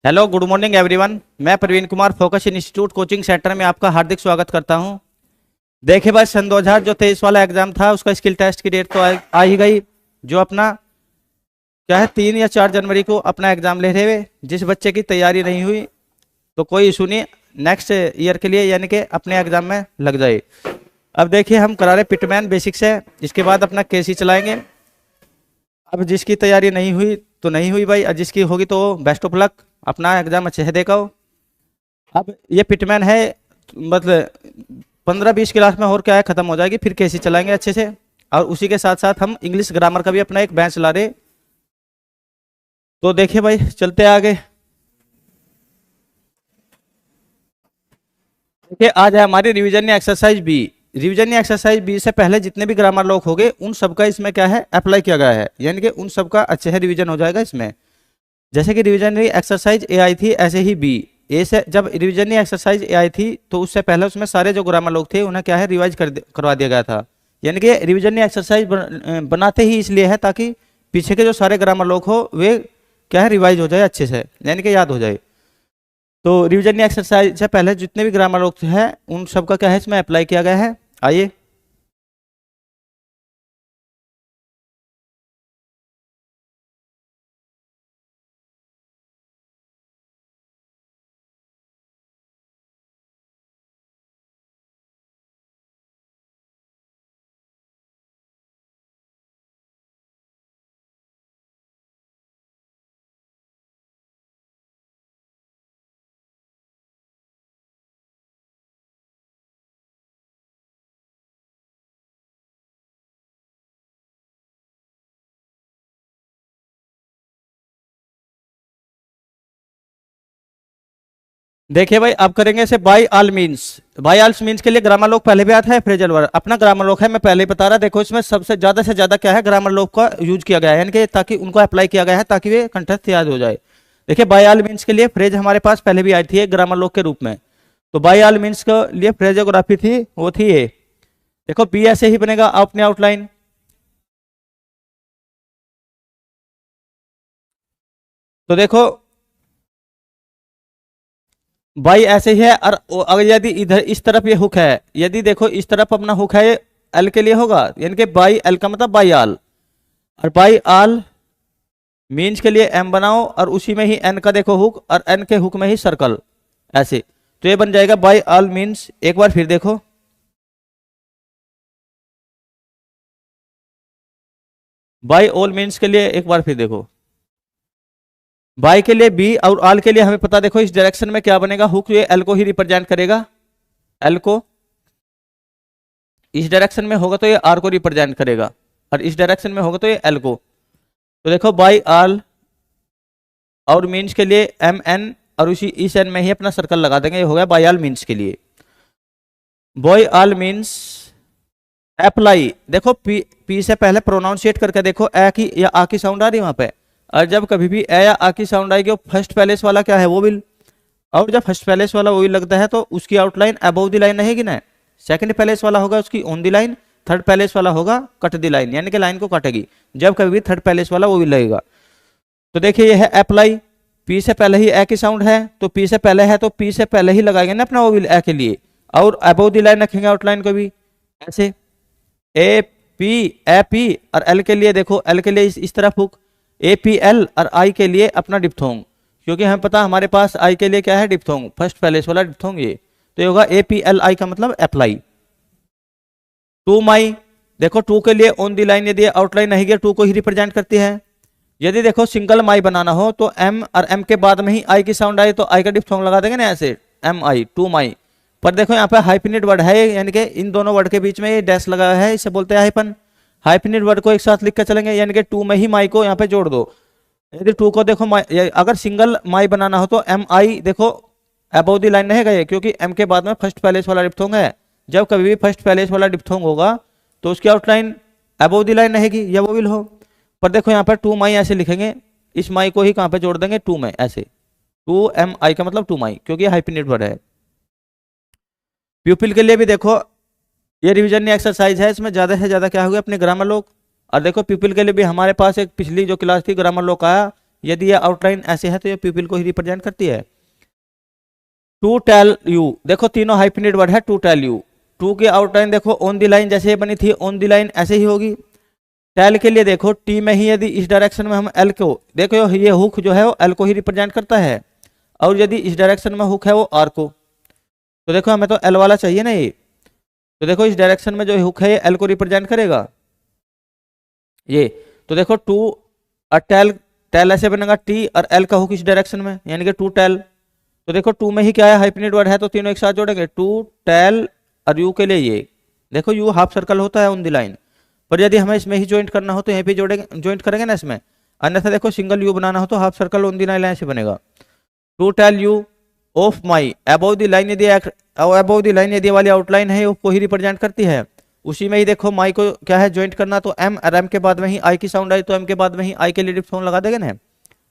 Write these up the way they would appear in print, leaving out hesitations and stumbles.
Hello, good morning everyone. मैं Praveen Kumar focus institute coaching centre में आपका हार्दिक स्वागत करता हूं। देखिए भाई, सन 2023 वाला एग्जाम था, उसका स्किल टेस्ट की डेट तो आ ही गई। जो अपना क्या है, 3 या 4 जनवरी को अपना एग्जाम ले रहे हुए जिस बच्चे की तैयारी नहीं हुई तो कोई इशू नहीं, नेक्स्ट ईयर के लिए यानी कि अपने एग्जाम में लग जाए। अब देखिए, हम करा रहे पिटमैन बेसिक से, इसके बाद अपना केसी चलाएंगे। अब जिसकी तैयारी नहीं हुई तो नहीं हुई भाई, और जिसकी होगी तो बेस्ट ऑफ लक, अपना एग्जाम अच्छे से देखो। अब ये पिटमैन है, मतलब 15-20 क्लास में और क्या है, खत्म हो जाएगी, फिर कैसे चलाएंगे अच्छे से। और उसी के साथ साथ हम इंग्लिश ग्रामर का भी अपना एक बैच ला रहे। तो देखिए भाई, चलते आगे। देखिए, आज है हमारी रिवीजन या एक्सरसाइज बी। रिवीजन या एक्सरसाइज बी से पहले जितने भी ग्रामर लोग होंगे उन सबका इसमें क्या है, अप्लाई किया गया है, यानी कि उन सबका अच्छे से रिवीजन हो जाएगा इसमें। जैसे कि रिवीजनरी एक्सरसाइज ए आई थी, ऐसे ही बी ए से जब रिवीजनरी एक्सरसाइज ए आई थी तो उससे पहले उसमें सारे जो ग्रामर लोग थे उन्हें क्या है, रिवाइज करवा दिया गया था। यानी कि रिवीजनरी एक्सरसाइज बनाते ही इसलिए है ताकि पीछे के जो सारे ग्रामर लोग हो वे क्या है, रिवाइज हो जाए अच्छे से, यानी कि याद हो जाए। तो रिवीजनरी एक्सरसाइज से पहले जितने भी ग्रामर लोग हैं उन सबका क्या है, इसमें अप्लाई किया गया है। आइए, देखिए भाई, अब करेंगे इसे by all means. By all means के लिए ग्रामर लोग पहले भी आता है, फ्रेजल वर्ब अपना ग्रामर लोग है, मैं पहले ही बता रहा। देखो, इसमें सबसे ज्यादा से ज्यादा क्या है, ग्रामर लोग का यूज किया गया है, यानी कि ताकि उनको अप्लाई किया गया है ताकि वे कंठस्थ याद हो जाए। देखिए, बाई ऑल मीन्स के लिए फ्रेज हमारे पास पहले भी आई थी एक ग्रामर लोग के रूप में। तो बाई ऑल मीन्स के लिए फ्रेजोग्राफी थी, वो थी ये। देखो, बी ऐसे ही बनेगा अपने आउटलाइन। तो देखो, बाई ऐसे ही है, और अगर यदि इधर इस तरफ ये हुक है, यदि देखो इस तरफ अपना हुक है, ये एल के लिए होगा, यानी कि बाई एल का मतलब बाई आल। और बाई आल मीन्स के लिए एम बनाओ, और उसी में ही एन का देखो हुक, और एन के हुक में ही सर्कल, ऐसे। तो ये बन जाएगा बाई आल मीन्स। एक बार फिर देखो, बाई ऑल मीन्स के लिए एक बार फिर देखो। बाई के लिए बी और आल के लिए हमें पता, देखो इस डायरेक्शन में क्या बनेगा, हुक ये एल को ही रिप्रेजेंट करेगा, एल को। इस डायरेक्शन में होगा तो ये आर को रिप्रेजेंट करेगा, और इस डायरेक्शन में होगा तो ये एल को। तो देखो, बाई आल और मीन्स के लिए एम एन, और उसी इस एन में ही अपना सर्कल लगा देंगे, ये हो गया बाई आल मीन्स के लिए। बॉय आल मीन्स अप्लाई। देखो, पी से पहले प्रोनाउंसिएट करके देखो, ए की या आ की साउंड आ रही है वहां पे। और जब कभी भी ए या आ की साउंड आएगी, फर्स्ट पैलेस वाला क्या है, वो विल। और जब फर्स्ट पैलेस वाला वो लगता है तो उसकी आउटलाइन अबव द लाइन रहेगी ना। सेकंड पैलेस वाला होगा उसकी on the line, third palace वाला होगा कट द लाइन, यानी कि लाइन को काटेगी जब कभी भी थर्ड पैलेस वाला वो विल लगेगा। तो देखिए, ये है अप्लाई। पी से पहले ही ए की साउंड है, तो पी से पहले है तो पी से पहले ही लगाएंगे ना अपना वो विल ए के लिए। और अबव द लाइन रखेंगे आउटलाइन को भी ऐसे, ए पी, ए पी। और एल के लिए देखो, एल के लिए इस तरफ हुक, ए पी एल। और आई के लिए अपना डिप्थोंग, क्योंकि हमें पता हमारे पास आई के लिए क्या है, डिप्थोंग, फर्स्ट पैलेस वाला डिप्थोंग ये। तो ये होगा ए पी एल आई का मतलब अप्लाई। टू माई, देखो टू के लिए ऑन दी लाइन, यदि आउटलाइन नहीं गया टू को ही रिप्रेजेंट करती है। यदि देखो सिंगल माई बनाना हो तो एम और एम के बाद में ही आई की साउंड आई तो आई का डिप्थोंग लगा देंगे ना ऐसे, एम आई, टू माई। पर देखो यहाँ पे हाइफिनेट वर्ड है, यानी कि इन दोनों वर्ड के बीच में ये डैश लगा है, इसे बोलते हैं हाइफन। हाइफिनेट वर्ड को एक साथ लिख कर चलेंगे, यानी कि टू में ही माई को यहाँ पे जोड़ दो। यदि टू को देखो अगर सिंगल माई बनाना हो तो एम आई देखो अबव द लाइन रहेगा ये, क्योंकि एम के बाद में फर्स्ट पैलेस वाला डिप्थोंग है। जब कभी भी फर्स्ट पैलेस वाला डिप्थोंग होगा तो उसकी आउटलाइन अबव द लाइन रहेगी या वो विल हो। पर देखो यहाँ पर टू माई ऐसे लिखेंगे, इस माई को ही कहाँ पे जोड़ देंगे, टू में ऐसे। टू एम आई का मतलब टू माई, क्योंकि हाइफिनेट वर्ड है। प्यूपिल के लिए भी देखो, ये रिवीजन एक्सरसाइज है, इसमें ज्यादा से ज्यादा क्या होगा अपने ग्रामर लोग। और देखो, प्यूपिल के लिए भी हमारे पास एक पिछली जो क्लास थी ग्रामर लोग का, यदि ये आउटलाइन ऐसे है तो ये प्यूपिल को ही रिप्रेजेंट करती है। टू टेल यू, देखो तीनों हाइफिनेट वर्ड है। टू टेल यू, टू की आउटलाइन देखो ऑन द लाइन जैसे बनी थी, ऑन द लाइन ऐसे ही होगी। टेल के लिए देखो टी में ही यदि इस डायरेक्शन में हम एल को, देखो ये हुक जो है वो एल को ही रिप्रेजेंट करता है, और यदि इस डायरेक्शन में हुक है वो आर को। तो देखो हमें तो एल वाला चाहिए ना ये, तो देखो इस डायरेक्शन में जो हुक है ये एल को रिप्रेजेंट करेगा ये। तो देखो टू और टेल, टेल ऐसे बनेगा टी और एल का हुक इस डायरेक्शन में, यानी कि टू टेल। तो देखो टू में ही क्या है, हाइफिनेट वर्ड है, तो तीनों एक साथ जोड़ेंगे, टू टेल। और यू के लिए ये देखो यू हाफ सर्कल होता है ऑन द लाइन, पर यदि हमें इसमें ही ज्वाइंट करना हो तो यहीं पे जोड़ेंगे, ज्वाइंट करेंगे ना इसमें। अन्यथा देखो सिंगल यू बनाना हो तो half circle on the line ऐसे बनेगा। To tell you of my, above the line यदि अबव द लाइन यदि वाली आउटलाइन है वो ही रिप्रेजेंट करती है। उसी में ही देखो माई को क्या है ज्वाइंट करना, तो एम और एम के बाद में ही आई की साउंड आई, तो एम के बाद में ही आई के लिए डिप्थोन लगा देंगे ना।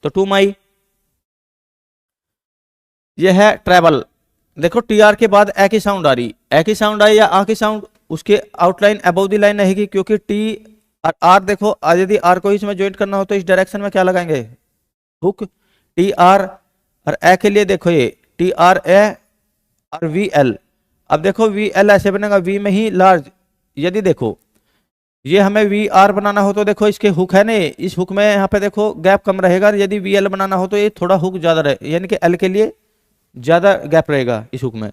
तो टू माई, ये है ट्रेवल, देखो टी आर के बाद ए की साउंड आ रही, ए की साउंड आई या आ की साउंड, उसके आउटलाइन अबव द लाइन रहेगी, क्योंकि टी और आर देखो यदि आर को इसमें ज्वाइंट करना हो तो इस डायरेक्शन में क्या लगाएंगे, हुक। टी आर और ए के लिए देखो ये टी आर ए और वी एल। अब देखो वी एल ऐसे बनेगा, वी में ही लार्ज, यदि देखो ये हमें वी आर बनाना हो तो देखो इसके हुक है ना, इस हुक में यहाँ पे देखो गैप कम रहेगा, यदि वी एल बनाना हो तो ये थोड़ा हुक ज्यादा रहे, यानी कि एल के लिए ज्यादा गैप रहेगा इस हुक में।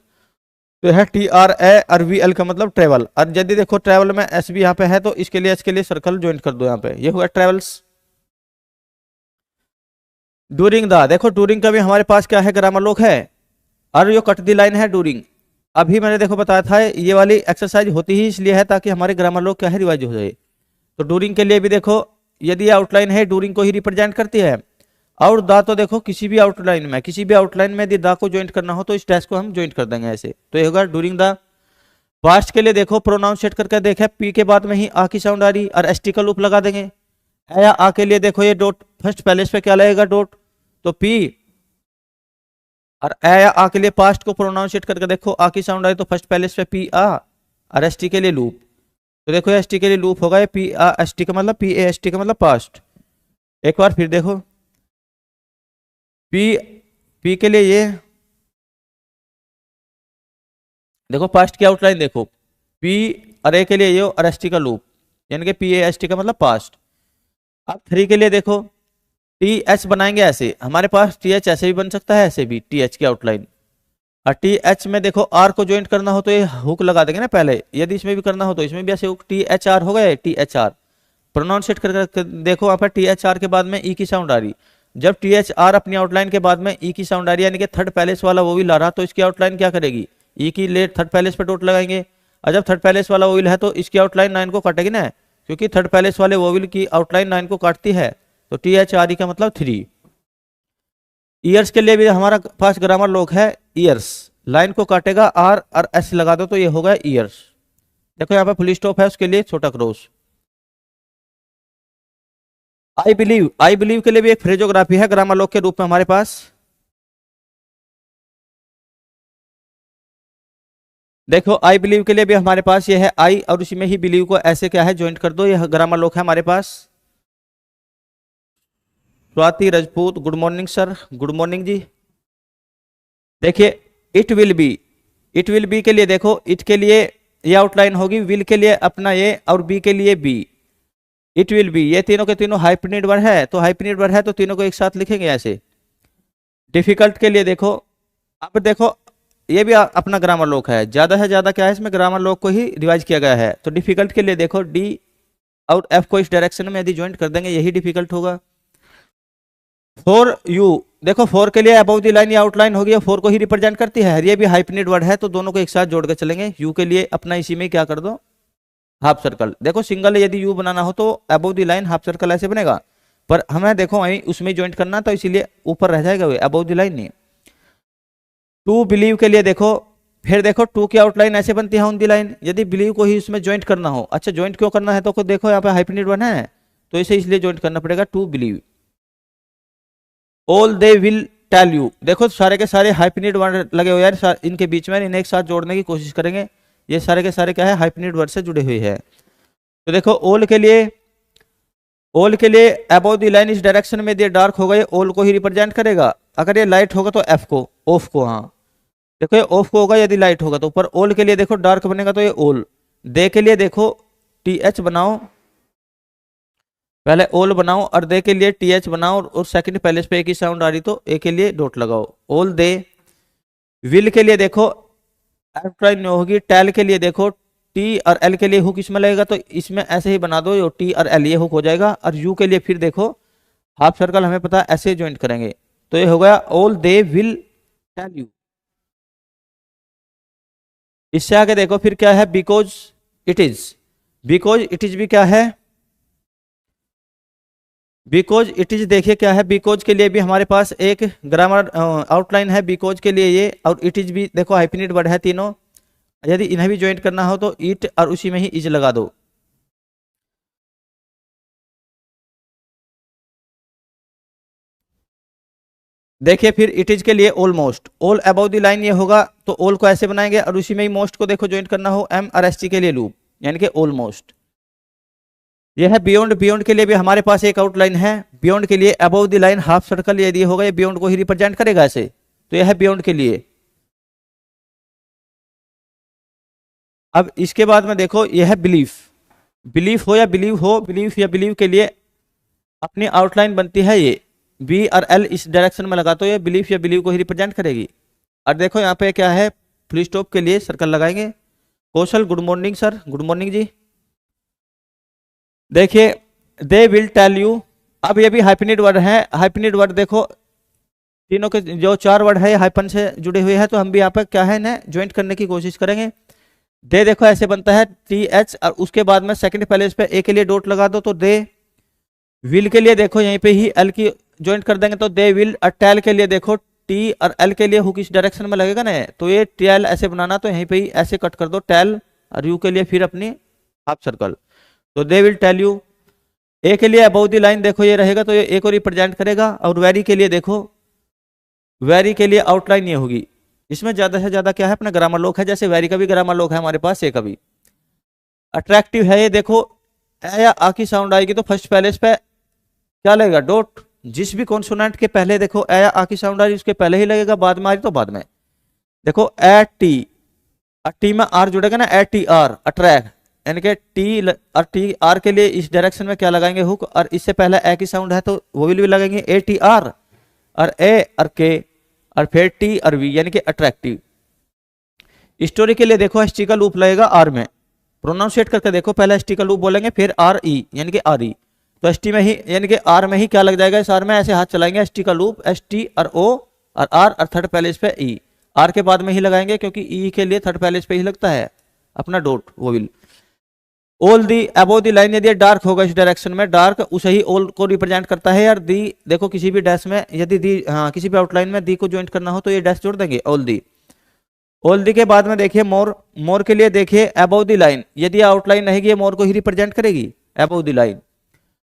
तो है टी आर ए और वी एल का मतलब ट्रेवल। और यदि देखो ट्रेवल में एस भी यहाँ पे है तो इसके लिए सर्कल ज्वाइन कर दो यहाँ पे, ये हुआ ट्रेवल्स। डूरिंग द, देखो डूरिंग का भी हमारे पास क्या है, ग्रामर लोक है, और जो कट दी लाइन है डूरिंग। अभी मैंने देखो बताया था ये वाली एक्सरसाइज होती ही इसलिए है ताकि हमारे ग्रामर लोग क्या है रिवाइज हो जाए। तो डूरिंग के लिए भी देखो यदि आउटलाइन है डूरिंग को ही रिप्रेजेंट करती है, और दा तो देखो किसी भी आउटलाइन में यदि दा को ज्वाइंट करना हो तो इस डैश को हम ज्वाइंट कर देंगे ऐसे, तो ये होगा डूरिंग द। पास्ट के लिए देखो प्रोनाउन सेट करके देखे, पी के बाद में ही आ की साउंड आ रही और एस टी का लूप लगा देंगे। या आ के लिए देखो ये डॉट फर्स्ट पैलेस पे क्या लगेगा डॉट, तो पी। और ए या आ के लिए पास्ट को प्रोनाउंसिएट करके देखो, आ की साउंड आई तो फर्स्ट पैलेस पे पी आ, और एस टी के लिए लूप, तो देखो एस टी के लिए लूप होगा ये पी आ एस टी का मतलब पी ए एस टी का मतलब पास्ट। एक बार फिर देखो पी, पी के लिए ये देखो पास्ट की आउटलाइन देखो पी, और ए के लिए ये और एस टी का लूप, यानी कि पी ए एस टी का मतलब पास्ट। अब थ्री के लिए देखो टी एच बनाएंगे ऐसे, हमारे पास टी एच ऐसे भी बन सकता है, ऐसे भी टी एच की आउटलाइन। और टी एच में देखो आर को ज्वाइंट करना हो तो ये हुक लगा देंगे ना पहले, यदि इसमें भी करना हो तो इसमें भी ऐसे हुक, टी एच आर हो गए, टी एच आर प्रोनाउंसिएट कर देखो वहां पर टी एच आर के बाद में ई की साउंड आ रही। जब टी एच आर अपनी आउटलाइन के बाद में ई की साउंड आ रही यानी कि थर्ड पैलेस वाला वो भी ला रहा, तो इसकी आउटलाइन क्या करेगी, ई की लेट थर्ड पैलेस पे डॉट लगाएंगे। और जब थर्ड पैलेस वाला वोविल है तो इसकी आउटलाइन 9 को काटेगी ना, क्योंकि थर्ड पैलेस वाले वोविल की आउटलाइन 9 को काटती है, तो टी एच आर ई का मतलब 3। ईयर्स के लिए भी हमारा पास ग्रामर लोग है, ईयर्स लाइन को काटेगा आर और एस लगा दो तो ये होगा ईयर्स। देखो यहाँ पे फुल स्टॉप है, उसके लिए छोटा क्रॉस। आई बिलीव के लिए भी एक फ्रेजोग्राफी है ग्रामर लोग के रूप में हमारे पास। देखो आई बिलीव के लिए भी हमारे पास ये है आई, और उसी में ही बिलीव को ऐसे क्या है ज्वाइंट कर दो, ये ग्रामर लोग है हमारे पास। Swati Rajput, good morning sir, good morning ji. देखिए इट विल बी के लिए देखो, इट के लिए ये आउटलाइन होगी, विल के लिए अपना ये, और बी के लिए बी। इट विल बी, ये तीनों के तीनों हाइफिनेट वर्ड है, तो हाइफिनेट वर्ड है तो तीनों को एक साथ लिखेंगे ऐसे। डिफिकल्ट के लिए देखो, अब देखो ये भी अपना ग्रामर लोक है, ज्यादा है, ज्यादा क्या है इसमें ग्रामर लोक को ही रिवाइज किया गया है। तो डिफिकल्ट के लिए देखो डी और एफ को इस डायरेक्शन में यदि ज्वाइंट कर देंगे यही डिफिकल्ट होगा। फॉर यू देखो, फोर के लिए अबव द लाइन या आउटलाइन होगी, फोर को ही रिप्रेजेंट करती है, ये भी हाइफिनेट वर्ड है, तो दोनों को एक साथ जोड़ के चलेंगे। यू के लिए अपना इसी में क्या कर दो, हाफ सर्कल। देखो सिंगल यदि यू बनाना हो तो above the line half circle ऐसे बनेगा, पर हमें देखो वहीं उसमें ज्वाइंट करना, तो इसीलिए ऊपर रह जाएगा वो अबव द लाइन नहीं। टू बिलीव के लिए देखो, फिर देखो टू की आउटलाइन ऐसे बनती है ऑन द लाइन, यदि बिलीव को ही उसमें ज्वाइंट करना हो। अच्छा ज्वाइंट क्यों करना है, तो देखो यहाँ पे हाइफिनेट वर्ड है तो इसे इसलिए ज्वाइंट करना पड़ेगा, to believe. All they will tell you, देखो सारे के सारे हाइफिनेट वर्ड लगे हुए यार इनके बीच में, इन्हें एक साथ जोड़ने की कोशिश करेंगे, ये सारे के सारे क्या है हाइफिनेट वर्ड से जुड़े हुए हैं। तो देखो ऑल के लिए, ऑल के लिए अबव द लाइन इस डायरेक्शन में ये डार्क होगा, ये ऑल को ही रिप्रेजेंट करेगा। अगर ये लाइट होगा तो एफ को, ऑफ को, हाँ देखो ये ऑफ को होगा यदि लाइट होगा तो ऊपर। ऑल के लिए देखो डार्क बनेगा तो ये ऑल। दे के लिए देखो टी एच बनाओ, पहले ऑल बनाओ और दे के लिए टी एच बनाओ और सेकंड पहले पे एक ही साउंड आ रही तो ए के लिए डॉट लगाओ, ऑल दे। विल के लिए देखो आउटलाइन नहीं होगी। टेल के लिए देखो टी और एल के लिए हुक इसमें लगेगा तो इसमें ऐसे ही बना दो, ये टी और एल ये हुक हो जाएगा। और यू के लिए फिर देखो हाफ सर्कल हमें पता है ऐसे ज्वाइंट करेंगे तो ये हो गया all they will tell you. इससे आगे देखो फिर क्या है, because it is. Because it is भी क्या है, बिकॉज इट इज देखिए क्या है, बिकॉज के लिए भी हमारे पास एक ग्रामर आउटलाइन है बिकॉज के लिए ये, और इट इज भी देखो हाइफिनेट वर्ड है तीनों। यदि इन्हें भी ज्वाइंट करना हो तो इट और उसी में ही इज लगा दो। देखिए फिर इट इज के लिए almost, all about the line ये होगा तो ऑल को ऐसे बनाएंगे और उसी में ही मोस्ट को देखो ज्वाइंट करना हो एम और एस टी के लिए लूप, यानी कि ऑलमोस्ट। यह है बियॉन्ड। बियॉन्ड के लिए भी हमारे पास एक आउटलाइन है। बियॉन्ड के लिए about the line half circle यदि होगा ये बियॉन्ड को ही रिप्रेजेंट करेगा ऐसे, तो यह है बियॉन्ड के लिए। अब इसके बाद में देखो यह है बिलीफ। बिलीफ हो या बिलीव हो, बिलीफ या बिलीव के लिए अपनी आउटलाइन बनती है ये, बी और एल इस डायरेक्शन में लगा तो ये बिलीफ या बिलीव को ही रिप्रेजेंट करेगी। और देखो यहाँ पे क्या है, फुल स्टॉप के लिए सर्कल लगाएंगे। Kaushal good morning sir, good morning ji. देखिए दे विल टेल यू, अब ये भी हाइफिनेट वर्ड है। हाइफिनेट वर्ड देखो तीनों के जो चार वर्ड है हाइफन से जुड़े हुए हैं तो हम भी यहाँ पे क्या है ना ज्वाइंट करने की कोशिश करेंगे। दे देखो ऐसे बनता है टी एच और उसके बाद में सेकंड पहले इस पे ए के लिए डॉट लगा दो तो दे। विल के लिए देखो यहीं पे ही एल की ज्वाइंट कर देंगे तो दे विल। और टेल के लिए देखो टी और एल के लिए हुक इस डायरेक्शन में लगेगा ना तो ये टेल ऐसे बनाना तो यहीं पे ही ऐसे कट कर दो टेल, और यू के लिए फिर अपनी हाफ सर्कल तो दे विल टेल यू। ए के लिए अबाउट द लाइन देखो ये रहेगा तो ये ए को रिप्रेजेंट करेगा। और वेरी के लिए देखो वेरी के लिए आउटलाइन ये होगी। इसमें ज्यादा से ज्यादा क्या है अपना ग्रामर लॉक है, जैसे वेरी का भी ग्रामर लॉक है हमारे पास, ए का भी। अट्रैक्टिव है ये देखो ए या आ की साउंड आएगी तो फर्स्ट पहले इस पे क्या लगेगा डॉट। जिस भी कॉन्सोनेंट के पहले देखो ए या आ की साउंड आ रही उसके पहले ही लगेगा, बाद में आ रही तो बाद में। देखो ए टी में आर जुड़ेगा ना, ए टी आर अट्रैक्ट, यानी कि टी और टी आर के लिए इस डायरेक्शन में क्या लगाएंगे हुक, और इससे पहले ए की साउंड है तो वो भी लगाएंगे ए टी आर और ए और के और फिर टी और वी, यानी कि अट्रैक्टिव। स्टोरी के लिए देखो एस टी का लूप लगेगा आर में, प्रोनाउंसिएट करके देखो पहले एस टी का लूप बोलेंगे फिर आर ई यानी कि आर ई, तो एस टी में ही यानी कि आर में ही क्या लग जाएगा, इस आर में ऐसे हाथ चलाएंगे एस टी का लूप, एस टी और ओ और आर और थर्ड पैलेस पे ई, आर के बाद में ही लगाएंगे क्योंकि ई के लिए थर्ड पैलेस पे ही लगता है अपना डॉट, वो will. All the above the line यदि डार्क होगा इस डायरेक्शन में, डार्क उसे ही ऑल को रिप्रेजेंट करता है। यार दी देखो किसी भी डैश में यदि दी हाँ किसी भी आउटलाइन में दी को ज्वाइंट करना हो तो ये डैश जोड़ देंगे ऑल दी। ऑल दी के बाद में देखिए मोर, मोर के लिए देखिए अबव द लाइन, यदि आउटलाइन रहेगी मोर को ही रिप्रेजेंट करेगी अबव द लाइन।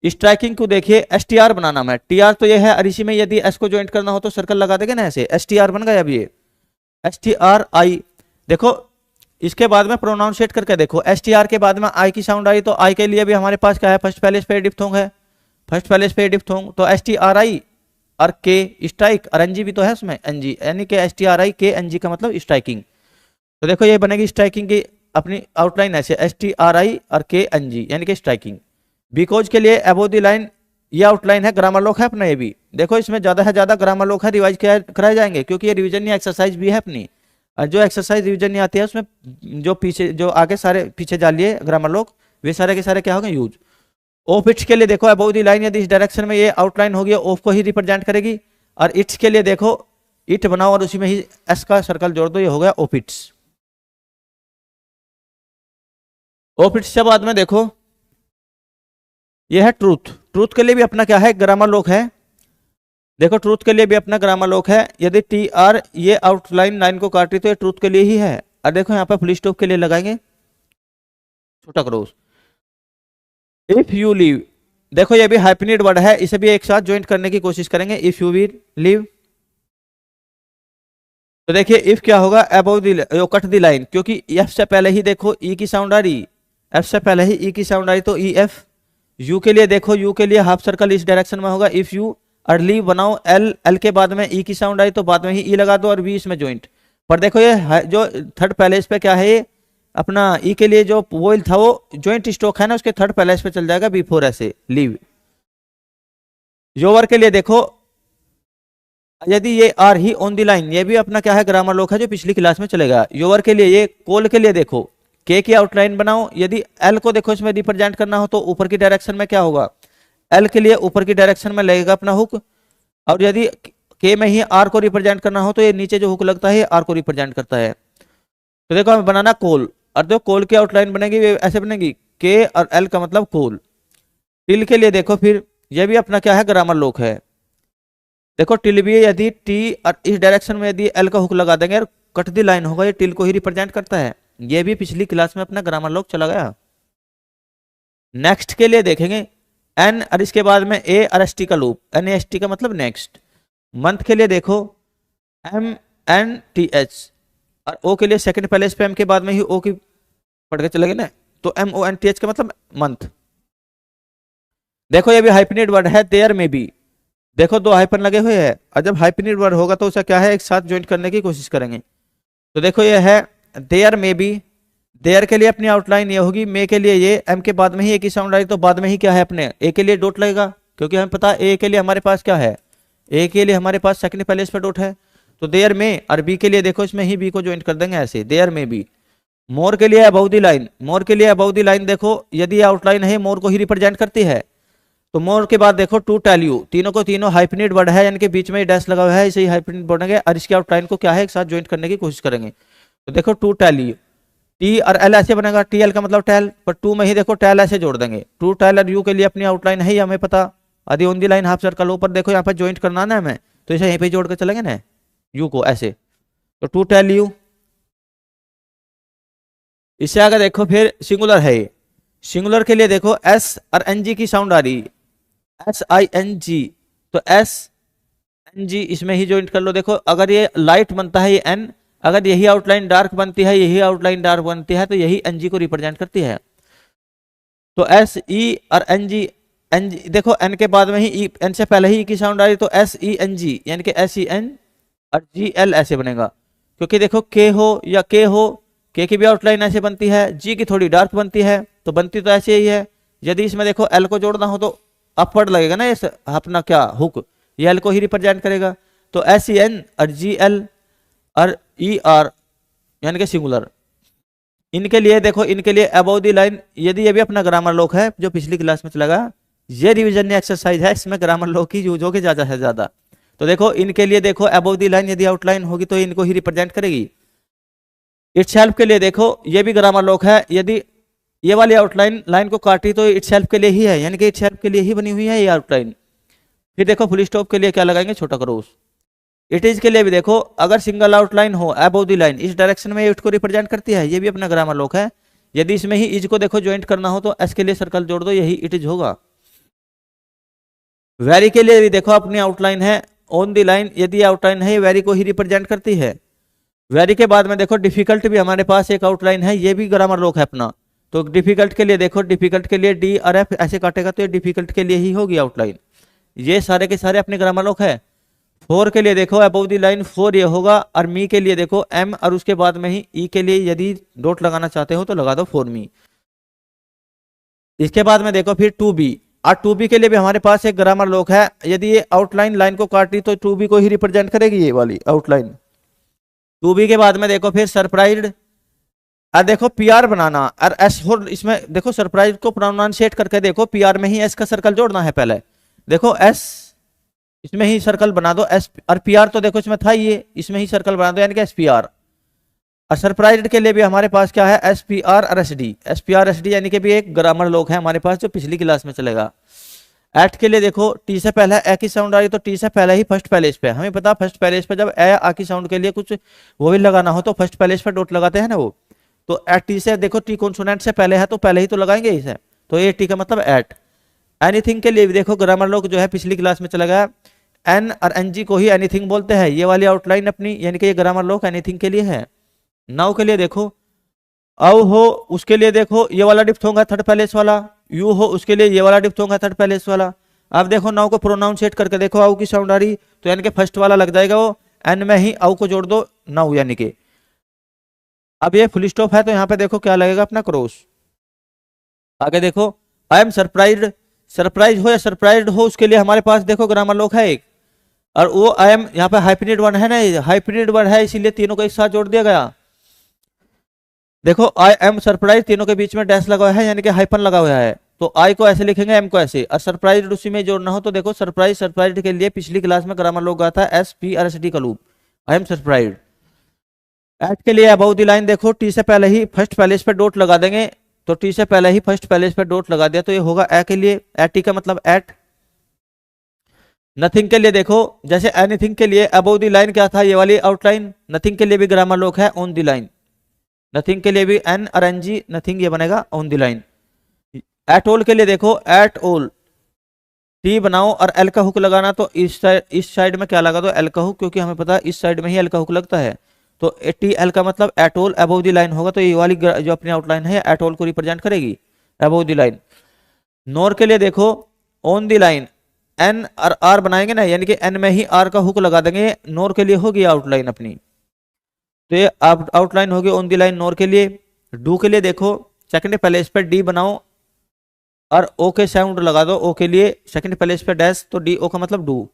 स्ट्राइकिंग को देखिए एस टी आर बनाना है, टी आर तो ये है और इसी में यदि एस को ज्वाइंट करना हो तो सर्कल लगा देंगे ना ऐसे, एस टी आर बन गया अब ये एस टी आर आई। देखो इसके बाद में प्रोनाउंसिएट करके देखो एस टी आर के बाद में आई की साउंड आई तो आई के लिए भी हमारे पास क्या है, फर्स्ट पैलेस पे डिप्थोंग है, फर्स्ट पैलेस पे डिप्थोंग तो एस टी आर आई और के स्ट्राइक और एनजी भी तो है उसमें एनजी, यानी कि एस टी आर आई के एनजी का मतलब स्ट्राइकिंग। तो देखो ये बनेगी स्ट्राइकिंग की अपनी आउटलाइन ऐसे एस टी आर आई और के एनजी यानी कि स्ट्राइकिंग। बिकॉज के लिए अबव द लाइन ये आउटलाइन है, ग्रामर लॉक है अपना ये भी। देखो इसमें ज्यादा से ज्यादा ग्रामर लॉक है, रिवाइज कराए जाएंगे क्योंकि ये रिवीजन या एक्सरसाइज भी है अपनी, और जो एक्सरसाइज रिवीजन नहीं आती है उसमें जो पीछे जो आगे सारे पीछे डालिए ग्रामर लॉक वे सारे के सारे क्या होंगे यूज। ऑफ इट्स के लिए देखो अबव द लाइन यदि इस डायरेक्शन में ये आउटलाइन होगी ऑफ को ही रिप्रेजेंट करेगी, और इट्स के लिए देखो इट बनाओ और उसी में ही एस का सर्कल जोड़ दो, ये हो गया ऑफ इट्स। ऑफ इट्स के बाद में देखो ये है ट्रूथ। ट्रूथ के लिए भी अपना क्या है ग्रामर लॉक है। देखो ट्रूथ के लिए भी अपना ग्रामर लॉक है, यदि टी आर ये आउटलाइन लाइन को काट रही तो ये ट्रूथ के लिए ही है। और देखो यहाँ पे फुल स्टॉप के लिए लगाएंगे छोटा क्रॉस। इफ यू लीव देखो ये भी हाइफिनेट वर्ड है, इसे भी एक साथ ज्वाइंट करने की कोशिश करेंगे, इफ यू विल लीव। तो देखिए इफ क्या होगा above the cut the line, क्योंकि एफ से पहले ही देखो ई की साउंड आ रही, एफ से पहले ही ई की साउंड आ रही तो ई एफ, यू के लिए देखो, यू के लिए हाफ सर्कल इस डायरेक्शन में होगा। इफ यू अर्ली बनाओ, एल, एल के बाद में ई की साउंड आई तो बाद में ही ई लगा दो और वी इसमें ज्वाइंट। पर देखो ये जो थर्ड पैलेस पे क्या है, ये अपना ई के लिए जो वोइल था वो ज्वाइंट स्ट्रोक है ना, उसके थर्ड पैलेस पे चल जाएगा बिफोर ऐसे लीव। योवर के लिए देखो, यदि ये आर ही ऑन द लाइन, ये भी अपना क्या है ग्रामर लोक है जो पिछली क्लास में चलेगा। योवर के लिए ये कोल के लिए देखो, के की आउटलाइन बनाओ, यदि एल को देखो इसमें रिप्रेजेंट करना हो तो ऊपर की डायरेक्शन में क्या होगा, एल के लिए ऊपर की डायरेक्शन में लगेगा अपना हुक, और यदि के में ही आर को रिप्रेजेंट करना हो तो ये नीचे जो हुक लगता है आर को रिप्रेजेंट करता है। तो देखो हमें बनाना कोल, और जो कोल की आउटलाइन बनेगी ऐसे बनेगी, के और एल का मतलब कोल। टिल के लिए देखो फिर, यह भी अपना क्या है ग्रामर लोक है। देखो टिल भी यदि टी और इस डायरेक्शन में यदि एल का हुक लगा देंगे और कट दी लाइन होगा, ये टिल को ही रिप्रेजेंट करता है। ये भी पिछली क्लास में अपना ग्रामर लोक चला गया। नेक्स्ट के लिए देखेंगे एन और इसके बाद में ए और एस टी का लूप, एन एस टी का मतलब नेक्स्ट। मंथ के लिए देखो एम एन टी एच, और ओ के लिए सेकंड पैलेस पे एम के बाद में ही ओ की पढ़ के चलेंगे ना, तो M O N T H का मतलब मंथ। देखो ये भी हाइफेनेट वर्ड है, देयर में भी देखो दो हाइफन लगे हुए हैं, और जब हाइफेनेट वर्ड होगा तो उसे क्या है एक साथ ज्वाइंट करने की कोशिश करेंगे। तो देखो ये है देयर में बी, देयर के लिए अपनी आउटलाइन ये होगी, मे के लिए ये एम के बाद में ही एक ही साउंड आई तो बाद में ही क्या है अपने ए के लिए डॉट लगेगा, क्योंकि हमें पता है ए के लिए हमारे पास क्या है, ए के लिए हमारे पास सेकंड पैलेस पे डॉट है। तो देयर में, और बी के लिए देखो इसमें ही बी को ज्वाइंट कर देंगे ऐसे, देयर में बी। मोर के लिए अबाउ दी लाइन, मोर के लिए अबाउ दी लाइन देखो यदि आउटलाइन है मोर को ही रिप्रेजेंट करती है, तो मोर के बाद देखो टू टेल यू, तीनों को तीनों हाइफेनेट वर्ड है, यानी कि बीच में डैश लगा हुआ है, इसे ही हाइफेनेट बोलेंगे और इसकी आउटलाइन को क्या है एक साथ ज्वाइंट करने की कोशिश करेंगे। तो देखो टू टेल यू, टी और एल ऐसे बनेगा, टी एल का मतलब टेल, पर टू में ही देखो टेल ऐसे जोड़ देंगे। टू टेल और यू के लिए अपनी आउटलाइन है ही हमें पता, आदि on the line half circle, ऊपर देखो यहाँ पे ज्वाइंट करना ना हमें, तो इसे यहीं पे जोड़ के चलेंगे ना यू को ऐसे, तो टू टेल यू। इससे आगे देखो फिर सिंगुलर है, सिंगुलर के लिए देखो एस और एन जी की साउंड आ रही, एस आई एन जी, तो एस एन जी इसमें ही ज्वाइंट कर लो। देखो अगर ये लाइट बनता है ये एन, अगर यही आउटलाइन डार्क बनती है, यही आउटलाइन डार्क बनती है, तो यही एन जी को रिप्रेजेंट करती है। तो एस ई और एन जी, एन जी देखो एन के बाद में ही ई, एन से पहले ही की साउंड आ रही, तो एस ई एन जी, यानी कि एस ई एन और जी एल ऐसे बनेगा, क्योंकि देखो के हो या के हो, के की भी आउटलाइन ऐसे बनती है, जी की थोड़ी डार्क बनती है, तो बनती तो ऐसे ही है। यदि इसमें देखो एल को जोड़ना हो तो अपवर्ड लगेगा ना, ये अपना क्या हुक, ये एल को ही रिप्रेजेंट करेगा। तो एस ई एन और जी एल और ई आर यानी कि सिंगुलर। इनके लिए देखो, इनके लिए अबाउ दी लाइन, यदि ये भी अपना ग्रामर लोक है जो पिछली क्लास में चलेगा, ये रिवीजन एक्सरसाइज है, इसमें ग्रामर लोक की यूज होगी ज्यादा से ज्यादा। तो देखो इनके लिए देखो अबाउ दी लाइन यदि आउटलाइन होगी तो इनको ही रिप्रेजेंट करेगी। इटसेल्फ के लिए देखो ये भी ग्रामर लोक है, यदि ये वाली आउटलाइन लाइन को काटी तो इटसेल्फ के लिए ही है, यानी कि इटसेल्फ के लिए ही बनी हुई है ये आउटलाइन। फिर देखो फुल स्टॉप के लिए क्या लगाएंगे, छोटा क्रॉस। इट इज के लिए भी देखो अगर सिंगल आउटलाइन हो अबव द लाइन, इस डायरेक्शन में इट को रिप्रेजेंट करती है, ये भी अपना ग्रामर लोक है। यदि इसमें ही इज को देखो ज्वाइंट करना हो तो एस के लिए सर्कल जोड़ दो, यही इट इज होगा। वेरी के लिए भी देखो अपनी आउटलाइन है ऑन द लाइन, यदि आउटलाइन है वेरी को ही रिप्रेजेंट करती है। वेरी के बाद में देखो डिफिकल्ट भी हमारे पास एक आउटलाइन है, ये भी ग्रामर लोक है अपना। तो डिफिकल्ट के लिए देखो, डिफिकल्ट के लिए डी और एफ ऐसे काटेगा तो ये डिफिकल्ट के लिए ही होगी आउटलाइन। ये सारे के सारे अपने ग्रामर लोक है। फोर के लिए देखो अबव द लाइन फोर ये होगा, और मी के लिए देखो एम और उसके बाद में ही ई के लिए यदि डॉट लगाना चाहते हो तो लगा दो फोर मी। इसके बाद में देखो फिर टू बी, और टू बी के लिए भी हमारे पास एक ग्रामर लोक है, यदि ये आउटलाइन लाइन को काटी तो टू बी को ही रिप्रेजेंट करेगी ये वाली आउटलाइन। टू बी के बाद में देखो फिर सरप्राइज्ड, और देखो पी आर बनाना, और एस फोर इसमें देखो सरप्राइज को प्रोनाउंसिएट करके देखो, पी आर में ही एस का सर्कल जोड़ना है पहले। देखो एस इसमें ही सर्कल बना दो, एस और पी आर तो देखो इसमें था ये, इसमें ही सर्कल बना दो, यानी कि एस पी आर। और सरप्राइज्ड के लिए भी हमारे पास क्या है, एस पी आर और S D, S P R S D यानी कि भी एक ग्रामर लोक है हमारे पास जो पिछली क्लास में चलेगा। एट के लिए देखो टी से पहले ए की साउंड आ रही तो टी से पहले ही फर्स्ट पैलेस पे, हमें पता फर्स्ट पैलेस पे जब ए आ की साउंड के लिए कुछ वो भी लगाना हो तो फर्स्ट पैलेस पे डॉट लगाते हैं ना वो। तो एट टी से देखो टी कॉन्सोनेंट से पहले है तो पहले ही तो लगाएंगे इसे, तो ए टी का मतलब एट। एनीथिंग के लिए भी देखो ग्रामर लोक जो है पिछली क्लास में चला गया, एन और एन जी को ही एनीथिंग बोलते हैं, ये वाली आउटलाइन अपनी, यानी कि ये ग्रामर लोक एनीथिंग के लिए है। नाउ के लिए देखो औ हो उसके लिए देखो ये वाला डिप्थोंग है थर्ड पैलेस वाला, यू हो उसके लिए ये वाला डिप्थोंग है थर्ड पैलेस वाला। अब देखो नाउ को प्रोनाउंसिएट करके देखो, आउ की साउंड आ रही तो यानी कि फर्स्ट वाला लग जाएगा वो, एन में ही आउ को जोड़ दो नाउ यानी कि। अब ये फुल स्टॉप है तो यहाँ पे देखो क्या लगेगा अपना क्रॉस। आगे देखो आई एम सरप्राइज्ड, सरप्राइज हो या सरप्राइज्ड हो उसके लिए हमारे पास देखो ग्रामर लोग है एक, और वो आई एम यहाँ पे हाइफिनेट वर्ड है ना, हाइफिनेट वर्ड है इसीलिए तीनों को एक साथ जोड़ दिया गया। देखो आई एम सरप्राइज तीनों के बीच में डैश लगा हुआ है यानी कि हाइफन लगा हुआ है, तो आई को ऐसे लिखेंगे एम को ऐसे, और सरप्राइज उसी में जोड़ना हो तो देखो सरप्राइज, सरप्राइज के लिए पिछली क्लास में ग्रामर लोग आता है S P R S D का loop, I am surprise. At के लिए अबाउ द लाइन देखो टी से पहले ही फर्स्ट पैलेस पे डॉट लगा देंगे, तो टी से पहले ही फर्स्ट पैलेस पे डॉट लगा दिया तो ये होगा ए के लिए, एट टी का मतलब एट। नथिंग के लिए देखो जैसे एनीथिंग के लिए अबाउ द लाइन क्या था ये वाली आउटलाइन, नथिंग के लिए भी ग्रामर लोग है ऑन द लाइन, नथिंग के लिए भी एन और एन जी नथिंग ये बनेगा on the line. At all के लिए देखो एट ऑल टी बनाओ और एल का हुक लगाना, तो इस साइड में क्या लगा दो एल का हुक, क्योंकि हमें पता है इस साइड में ही एल का हुक लगता है, तो टी एल का मतलब at all above the line होगा, तो ये वाली जो अपनी आउटलाइन है एट ऑल को रिप्रेजेंट करेगी अबव द लाइन। नोर के लिए देखो ऑन द लाइन एन और आर बनाएंगे ना, यानी कि एन में ही आर का हुक लगा देंगे, नोर के लिए होगी आउटलाइन अपनी, तो ये आउटलाइन होगी ऑन द लाइन नोर के लिए। डू के लिए देखो सेकंड पैलेस पे डी बनाओ और ओ के साउंड लगा दो, ओ के लिए सेकंड पैलेस पे डैश, तो डी ओ का मतलब डू।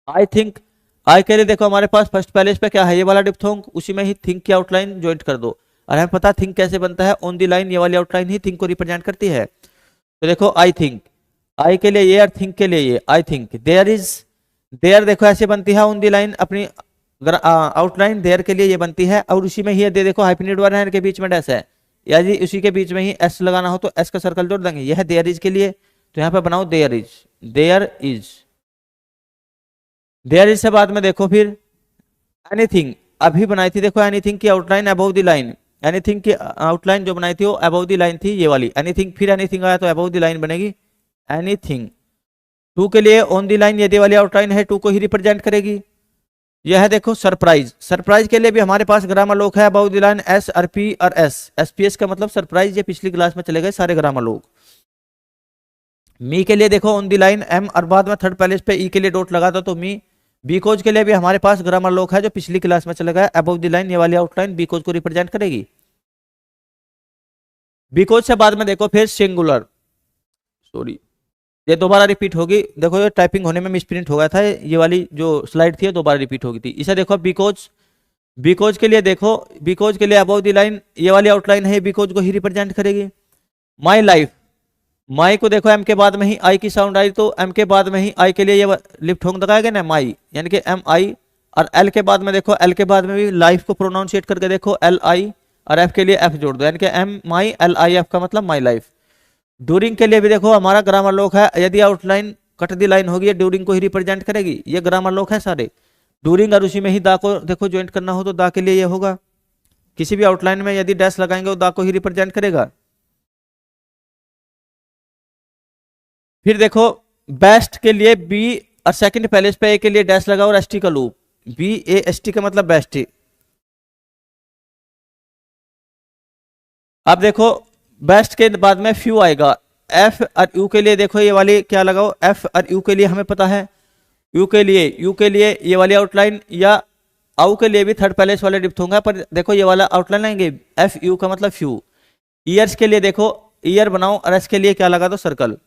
आई थिंक आई के लिए देखो हमारे पास फर्स्ट पैलेस पे क्या है ये वाला डिप्थोंग, उसी में ही थिंक की आउटलाइन ज्वाइंट कर दो, और हमें पता थिंक कैसे बनता है ऑन द लाइन, ये वाली आउटलाइन ही थिंक को रिप्रेजेंट करती है। तो देखो आई थिंक, आई के लिए ये और थिंक के लिए ये, I think there is, there देखो ऐसे बनती है ऑन द लाइन अपनी आउटलाइन, देयर के लिए ये बनती है, और उसी में ही दे देखो हाइफिनेट वर्ड है इनके बीच में डैश है, यदि उसी के बीच में ही एस लगाना हो तो एस का सर्कल जोड़ देंगे, यह है देयर इज के लिए, तो यहाँ पे बनाओ there is, there is. There is से बाद में देखो फिर एनीथिंग, अभी बनाई थी देखो एनीथिंग की outline above the line, anything की आउटलाइन जो बनाई थी वो अबव द लाइन थी ये वाली एनीथिंग, फिर एनीथिंग आया तो अबव द लाइन बनेगी एनीथिंग। टू के लिए ऑन द लाइन ये वाली आउटलाइन है, टू को ही रिप्रेजेंट करेगी। यह है देखो सरप्राइज, सरप्राइज के लिए भी हमारे पास ग्रामर लोग है above the line S R P और एस, एस पी एस का मतलब सरप्राइज, ये पिछली क्लास में चले गए सारे ग्रामर लोग। मी के लिए देखो ऑन द लाइन एम और बाद में थर्ड पैलेस पे ई के लिए डॉट लगा दो तो मी। बीकोज के लिए भी हमारे पास ग्रामर लोग है जो पिछली क्लास में चले गए अबव द लाइन, ये वाली आउटलाइन बीकोज को रिप्रेजेंट करेगी। बीकोज से बाद में देखो फिर सिंगुलर, सॉरी ये दोबारा रिपीट होगी, देखो ये टाइपिंग होने में मिसप्रिंट हो गया था, ये वाली जो स्लाइड थी दोबारा रिपीट होगी थी, इसे देखो बीकोज, बीकोज के लिए देखो बीकोज के लिए अबव द लाइन ये वाली आउटलाइन है बीकोज को ही रिप्रेजेंट करेगी। माई लाइफ, माई को देखो एम के बाद में ही आई की साउंड आई, तो एम के बाद में ही आई के लिए ये लिफ्ट होंग लगाएगा ना माई, यानी कि एम आई, और एल के बाद में देखो एल के बाद में भी लाइफ को प्रोनाउंसिएट करके देखो एल आई, और एफ के लिए एफ जोड़ दो, यानी कि M my L I F का मतलब माई लाइफ। ड्यूरिंग के लिए भी देखो हमारा ग्रामर लोग है, यदि आउटलाइन कट दी लाइन होगी ड्यूरिंग को ही रिप्रेजेंट करेगी, ये ग्रामर लोग है सारे ड्यूरिंग, और उसी में ही दा को देखो ज्वाइंट करना हो तो दा के लिए ये होगा, किसी भी आउटलाइन में यदि डैश लगाएंगे वो दा को ही रिप्रेजेंट करेगा। फिर देखो बेस्ट के लिए बी और सेकंड पैलेस पे ए के लिए डैश लगा और एस टी का loop, B A S T का मतलब बेस्ट। अब देखो बेस्ट के बाद में फ्यू आएगा, एफ और यू के लिए देखो ये वाली क्या लगाओ, एफ और यू के लिए हमें पता है, यू के लिए ये वाली आउटलाइन, या आउ के लिए भी थर्ड पैलेस वाले डिप्थ होंगे, पर देखो ये वाला आउटलाइन आएंगे एफ यू का मतलब फ्यू। ईयर्स के लिए देखो ईयर बनाओ और एस के लिए क्या लगा दो सर्कल,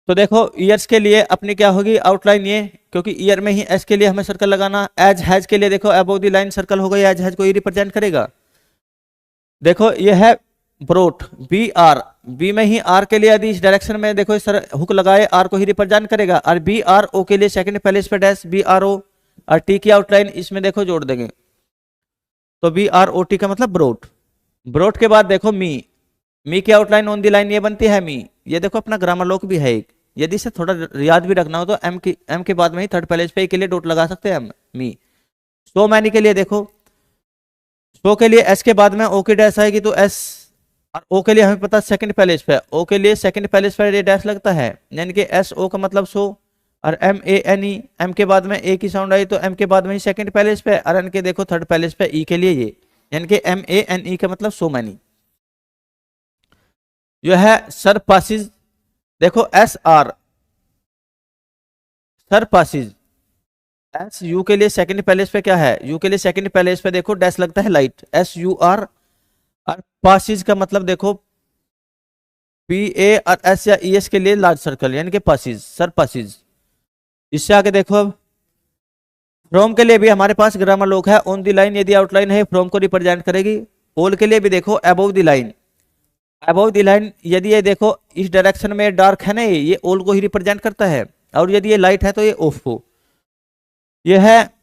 तो देखो ईयर्स के लिए अपनी क्या होगी आउटलाइन ये, क्योंकि ईयर में ही एस के लिए हमें सर्कल लगाना। एज हैज के लिए देखो अबव द लाइन सर्कल होगा, एज हैज को ही रिप्रेजेंट करेगा। देखो ये है ब्रोट, बी आर, बी में ही आर के लिए यदि इस डायरेक्शन में देखो इस हुक लगाए आर को ही रिप्रेजेंट करेगा, और बी आर ओ के लिए सेकंड पैलेस पे डैश बी आर ओ, और टी की आउटलाइन इसमें देखो जोड़ देंगे, तो बी आर ओ टी का मतलब ब्रोट। ब्रोट के बाद देखो मी की आउटलाइन ऑन दी लाइन ये बनती है मी, ये देखो अपना ग्रामर लॉक भी है एक, यदि से थोड़ा याद भी रखना हो तो एम के बाद में ही थर्ड पैलेस पे के लिए डॉट लगा सकते हैं हम मी। सो मैनी के लिए देखो सो के लिए एस के बाद में ओ की डैश आएगी, तो एस और ओ के लिए हमें पता सेकंड पैलेस पे, ओ के लिए सेकंड पैलेस पे ये डैश लगता है, यानी कि एस ओ का मतलब सो, और M A N E, M के बाद में ए की साउंड आई तो एम के बाद में ही सेकंड पैलेस पे, और एन के देखो थर्ड पैलेस पे ई के लिए ये, यानी कि MANE का मतलब सो मैनी। जो है सरपासिस, देखो SR सरपासिस, SU के लिए सेकंड पैलेस पे क्या है, यू के लिए सेकंड पैलेस पे देखो डैश लगता है लाइट, SUR। और पासिस का मतलब देखो PA और S या ES के लिए लार्ज सर्कल यानी कि पासिस, सरपासिस। इससे आगे देखो अब फ्रॉम के लिए भी हमारे पास ग्रामर लोक है, ऑन द लाइन यदि आउटलाइन है फ्रॉम को रिप्रेजेंट करेगी। ऑल के लिए भी देखो above the line, above the line यदि ये देखो इस डायरेक्शन में डार्क है ना, ये ऑल को ही रिप्रेजेंट करता है, और यदि ये लाइट है तो ये ऑफ को। ये है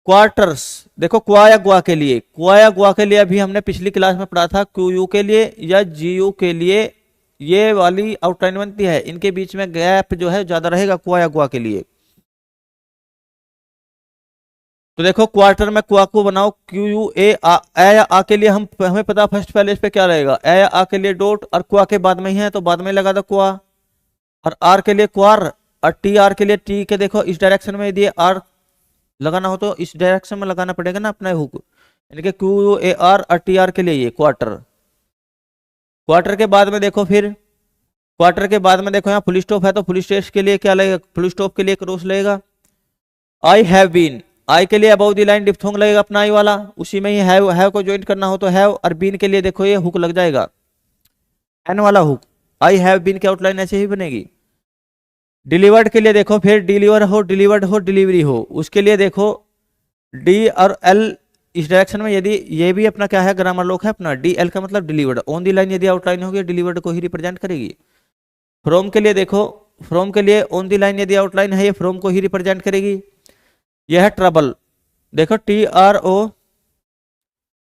क्वार्टर्स, देखो क्वा या ग्वा के लिए, क्वा या ग्वा के लिए अभी हमने पिछली क्लास में पढ़ा था, QU के लिए या GU के लिए ये वाली आउटलाइन बनती है, इनके बीच में गैप जो है ज्यादा रहेगा क्वा या ग्वा के लिए। तो देखो क्वार्टर में क्वा को बनाओ QUA, ए या आ के लिए हमें पता फर्स्ट पैलेस पे क्या रहेगा, ए या आ के लिए डॉट, और क्वा के बाद में ही है तो बाद में लगा दो क्वा, और आर के लिए क्वार, और टी आर के लिए टी के देखो इस डायरेक्शन में यदि आर लगाना हो तो इस डायरेक्शन में लगाना पड़ेगा ना अपना हुक, यानी कि QUAR और TR के लिए ये क्वार्टर। क्वार्टर के बाद में देखो फिर क्वार्टर के बाद में देखो यहाँ फुल स्टॉप है तो फुल स्टॉप के लिए क्या लगेगा, फुल स्टॉप के लिए क्रॉस लगेगा। आई हैव बीन, आई के लिए अबाउ द लाइन डिप्थोंग लगेगा अपना आई वाला, उसी में ही हैव को ज्वाइन करना हो तो हैव, और बीन के लिए देखो ये हुक लग जाएगा एन वाला हुक, आई हैव बीन की आउटलाइन ऐसे ही बनेगी। डिलीवर्ड के लिए देखो फिर डिलीवर हो, डिलीवर्ड हो, डिलीवरी हो, उसके लिए देखो डी और एल इस डायरेक्शन में, यदि ये भी अपना क्या है ग्रामर लोक है अपना, DL का मतलब डिलीवर्ड, ऑन दी लाइन यदि आउटलाइन होगी डिलीवर्ड को ही रिप्रेजेंट करेगी। फ्रॉम के लिए देखो, फ्रॉम के लिए ऑन दी लाइन यदि आउटलाइन है ये फ्रॉम को ही रिप्रेजेंट करेगी। यह है ट्रबल, देखो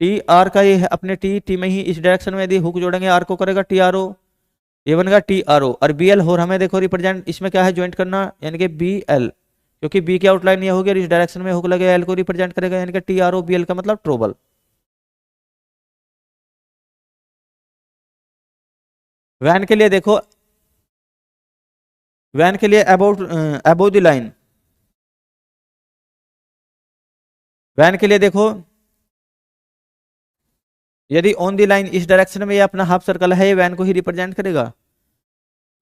TR का ये है अपने टी में ही इस डायरेक्शन में यदि हुक जोड़ेंगे आर को करेगा TRO, ये बनेगा TRO, और BL हो हमें देखो रिप्रेजेंट इसमें क्या है ज्वाइंट करना, यानी कि BL, क्योंकि बी की आउटलाइन ये होगी और इस डायरेक्शन में हुक लगेगा एल को रिप्रेजेंट करेगा, यानी कि TRO BL का मतलब ट्रोबल। वैन के लिए देखो, वैन के लिए अबाउट द लाइन, वैन के लिए देखो यदि ऑन द लाइन इस डायरेक्शन में ये अपना हाफ सर्कल है ये वैन को ही रिप्रेजेंट करेगा।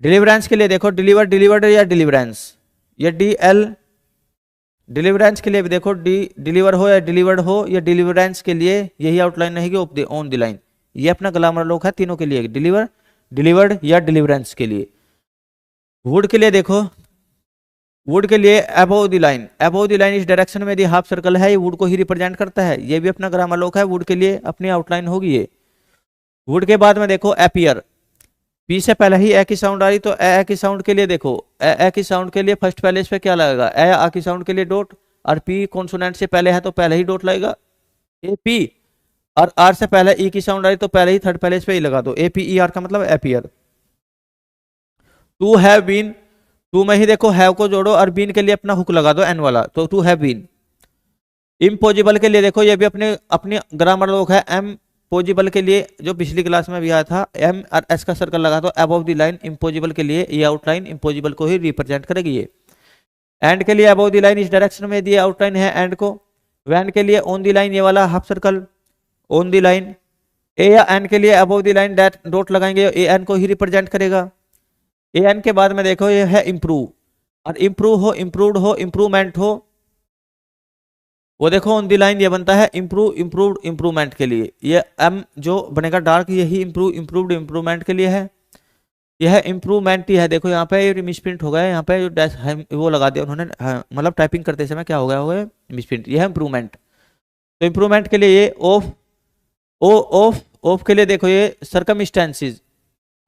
डिलीवरेंस के लिए देखो डिलीवर्ड या डिलीवरेंस, ये DL, डिलीवरेंस के लिए भी देखो डिलीवर हो या डिलीवर्ड हो, या डिलीवरेंस के लिए यही आउटलाइन रहेगी ऑन द लाइन, ये अपना ग्रामर लोक है तीनों के लिए, डिलीवर्ड या डिलीवरेंस के लिए। वुड के लिए देखो, वुड के लिए above the line, above the line इस डायरेक्शन में यदि हाफ सर्कल है ये वुड को ही रिप्रेजेंट करता है, ये भी अपना ग्रामर लोक है, वुड के लिए अपनी आउटलाइन होगी ये। वुड के बाद में देखो अपीयर, पी से पहले ही ए की साउंड आ रही तो ए की साउंड के लिए देखो ए की साउंड के लिए फर्स्ट पैलेस पे क्या लगेगा, ए आ की साउंड के लिए डॉट, और पी कॉन्सोनेंट से पहले है तो पहले ही डॉट लगेगा AP, और आर से पहले ई की साउंड आ रही तो पहले ही थर्ड पैलेस पे ही लगा दो APER का मतलब appear. To have been, to में ही देखो हैव को जोड़ो और बीन के लिए अपना हुक लगा दो एन वाला, तो टू हैव बीन। इम्पोजिबल के लिए देखो ये भी अपने ग्रामर लोक है, एम पोजिबल के लिए जो पिछली क्लास में भी आया था M और S का सर्कल लगा दो अबव द लाइन, इम्पोजिबल के लिए ये आउटलाइन इम्पोजिबल को ही रिप्रेजेंट करेगी ये। एंड के लिए अबव द लाइन इस डायरेक्शन में दिए आउटलाइन है एंड को। वैन के लिए ऑन द लाइन ये वाला half circle on the line. A या एन के लिए अबव द लाइन डॉट लगाएंगे, AN को ही रिप्रेजेंट करेगा। AN के बाद में देखो ये है इम्प्रूव, और इम्प्रूव हो, इम्प्रूव्ड हो, इम्प्रूवमेंट हो, वो देखो ऑन दी लाइन ये बनता है इम्प्रूव्ड इम्प्रूवमेंट के लिए, ये M जो बनेगा डार्क यही इम्प्रूव्ड इम्प्रूवमेंट के लिए है, यह इम्प्रूवमेंट ही है। देखो यहाँ पे ये मिसप्रिंट हो गया है, यहाँ पे जो डैश है वो लगा दिया उन्होंने, मतलब टाइपिंग करते समय क्या हो गया होगा मिसप्रिंट, यह है इम्प्रूवमेंट। तो इम्प्रूवमेंट के लिए ये ऑफ के लिए देखो ये सर्कमस्टेंसेस,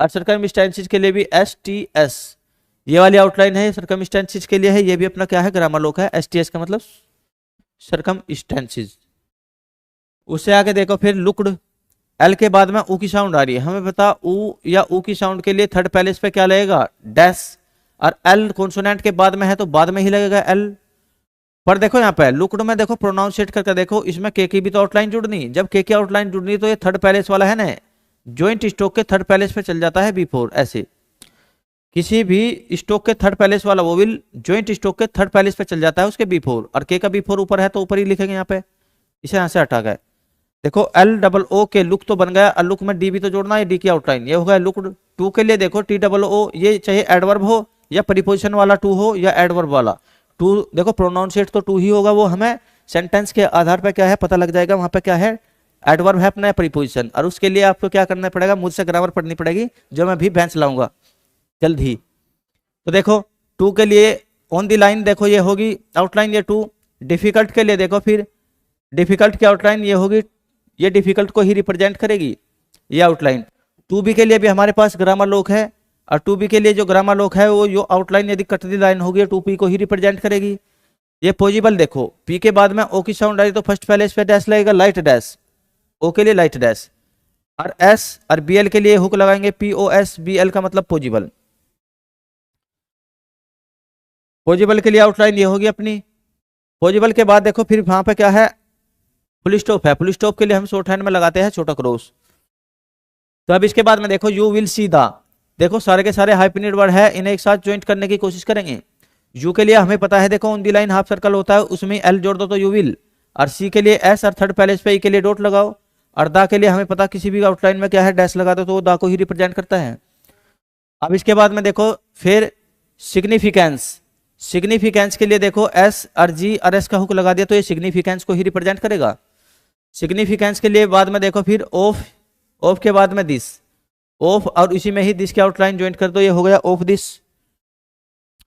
और सर्कमस्टेंसेस के लिए भी STS, ये वाली आउटलाइन है सर्कमस्टेंसेस के लिए है, ये भी अपना क्या है ग्रामर लोक है, STS का मतलब सर्कमस्टेंसेस। उससे आगे देखो फिर लुक्ड, L के बाद में U की साउंड आ रही है, हमें पता U या U की साउंड के लिए थर्ड पैलेस पे क्या लगेगा डैश, और L कॉन्सोनेंट के बाद में है तो बाद में ही लगेगा L। पर देखो यहाँ पे लुक्ड में देखो प्रोनाउंसिएट करके देखो, इसमें K की भी तो आउटलाइन जुड़नी, जब K की आउटलाइन जुड़नी तो ये थर्ड पैलेस वाला है ना, ज्वाइंट स्टॉक के थर्ड पैलेस पे चल जाता है B4, ऐसे किसी भी स्टॉक के थर्ड पैलेस वाला वो विल ज्वाइंट स्टॉक के थर्ड पैलेस पे चल जाता है उसके B4, और K का B4 ऊपर है तो ऊपर ही लिखेंगे यहाँ पे, इसे यहाँ से हटा गए। देखो एल डबल ओ के लुक तो बन गया, और लुक में डी भी तो जोड़ना है, डी की आउटलाइन ये हो गया लुक टू के लिए। देखो टी डबल ओ, ये चाहे एडवर्ब हो या प्रीपोजिशन वाला टू हो या एडवर्ब वाला टू, देखो प्रोनाउंसिएट तो टू ही होगा, वो हमें सेंटेंस के आधार पर क्या है पता लग जाएगा, वहां पे क्या है एडवर्ब है अपना प्रीपोजिशन। और उसके लिए आपको क्या करना पड़ेगा, मुझसे ग्रामर पढ़नी पड़ेगी, जो मैं भी बेंच लाऊंगा जल्द ही। तो देखो टू के लिए ऑन द लाइन, देखो ये होगी आउटलाइन ये टू। डिफिकल्ट के लिए देखो फिर डिफिकल्ट की आउटलाइन ये होगी, ये डिफिकल्ट को ही रिप्रेजेंट करेगी ये आउटलाइन। टू बी के लिए भी हमारे पास ग्रामर लोक है, और टू बी के लिए जो ग्रामर लोक है वो जो आउटलाइन यदि कट दी लाइन होगी टू पी को ही रिप्रेजेंट करेगी। ये पॉजिबल देखो पी के बाद में ओ की साउंड आई तो फर्स्ट पहले इस पे डैश लगेगा, लाइट डैश, ओ के लिए लाइट डैश, और एस और बी एल के लिए हुक लगाएंगे, P O S B L का मतलब पॉजिबल। पॉजिबल के लिए आउटलाइन ये होगी अपनी। पॉजिबल के बाद देखो फिर वहां पे क्या है फुल स्टॉप है, फुल स्टॉप के लिए हम शॉर्ट हैंड में लगाते हैं छोटा क्रॉस। तो अब इसके बाद में देखो यू विल सी द, देखो सारे के सारे हाइफेनेटेड वर्ड है, इन्हें एक साथ ज्वाइंट करने की कोशिश करेंगे। यू के लिए हमें पता है देखो on the line half circle होता है, उसमें एल जोड़ दो तो यू विल, और सी के लिए एस, और थर्ड पहले पे ई के लिए डॉट लगाओ, और दा के लिए हमें पता किसी भी आउटलाइन में क्या है डैश लगा दो तो वो दा को ही रिप्रेजेंट करता है। अब इसके बाद में देखो फिर सिग्निफिकेंस, सिग्निफिकेंस के लिए देखो एस और जी और एस का हुक लगा दिया तो ये सिग्निफिकेंस को ही रिप्रेजेंट करेगा। सिग्निफिकेंस के लिए बाद में देखो फिर ऑफ, ऑफ के बाद में दिस, ऑफ और इसी में ही दिस की आउटलाइन ज्वाइंट कर दो, ये हो गया ऑफ दिस।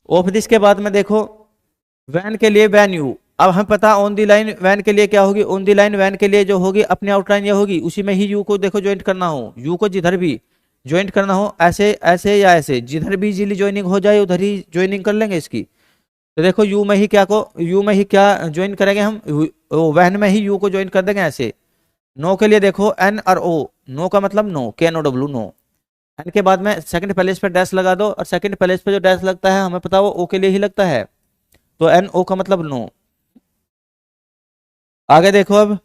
ऑफ दिस के बाद में देखो वैन के लिए वैन यू, अब हमें पता ऑन दी लाइन वैन के लिए क्या होगी, ऑन दी लाइन वैन के लिए जो होगी अपनी आउटलाइन ये होगी, उसी में ही यू को देखो ज्वाइंट करना हो, यू को जिधर भी ज्वाइंट करना हो, ऐसे ऐसे या ऐसे, जिधर भी इजीली ज्वाइनिंग हो जाए उधर ही ज्वाइनिंग कर लेंगे इसकी। तो देखो यू में ही क्या को, यू में ही क्या ज्वाइन करेंगे हम, वैन में ही यू को ज्वाइन कर देंगे ऐसे। नो के लिए देखो एन और ओ, नो का मतलब no, K N O W know. N के बाद में सेकंड पैलेस पे डैश लगा दो, और सेकंड पैलेस पे जो डैश लगता है हमें पता वो ओ के लिए ही लगता है, तो एन ओ का मतलब नो। आगे देखो अब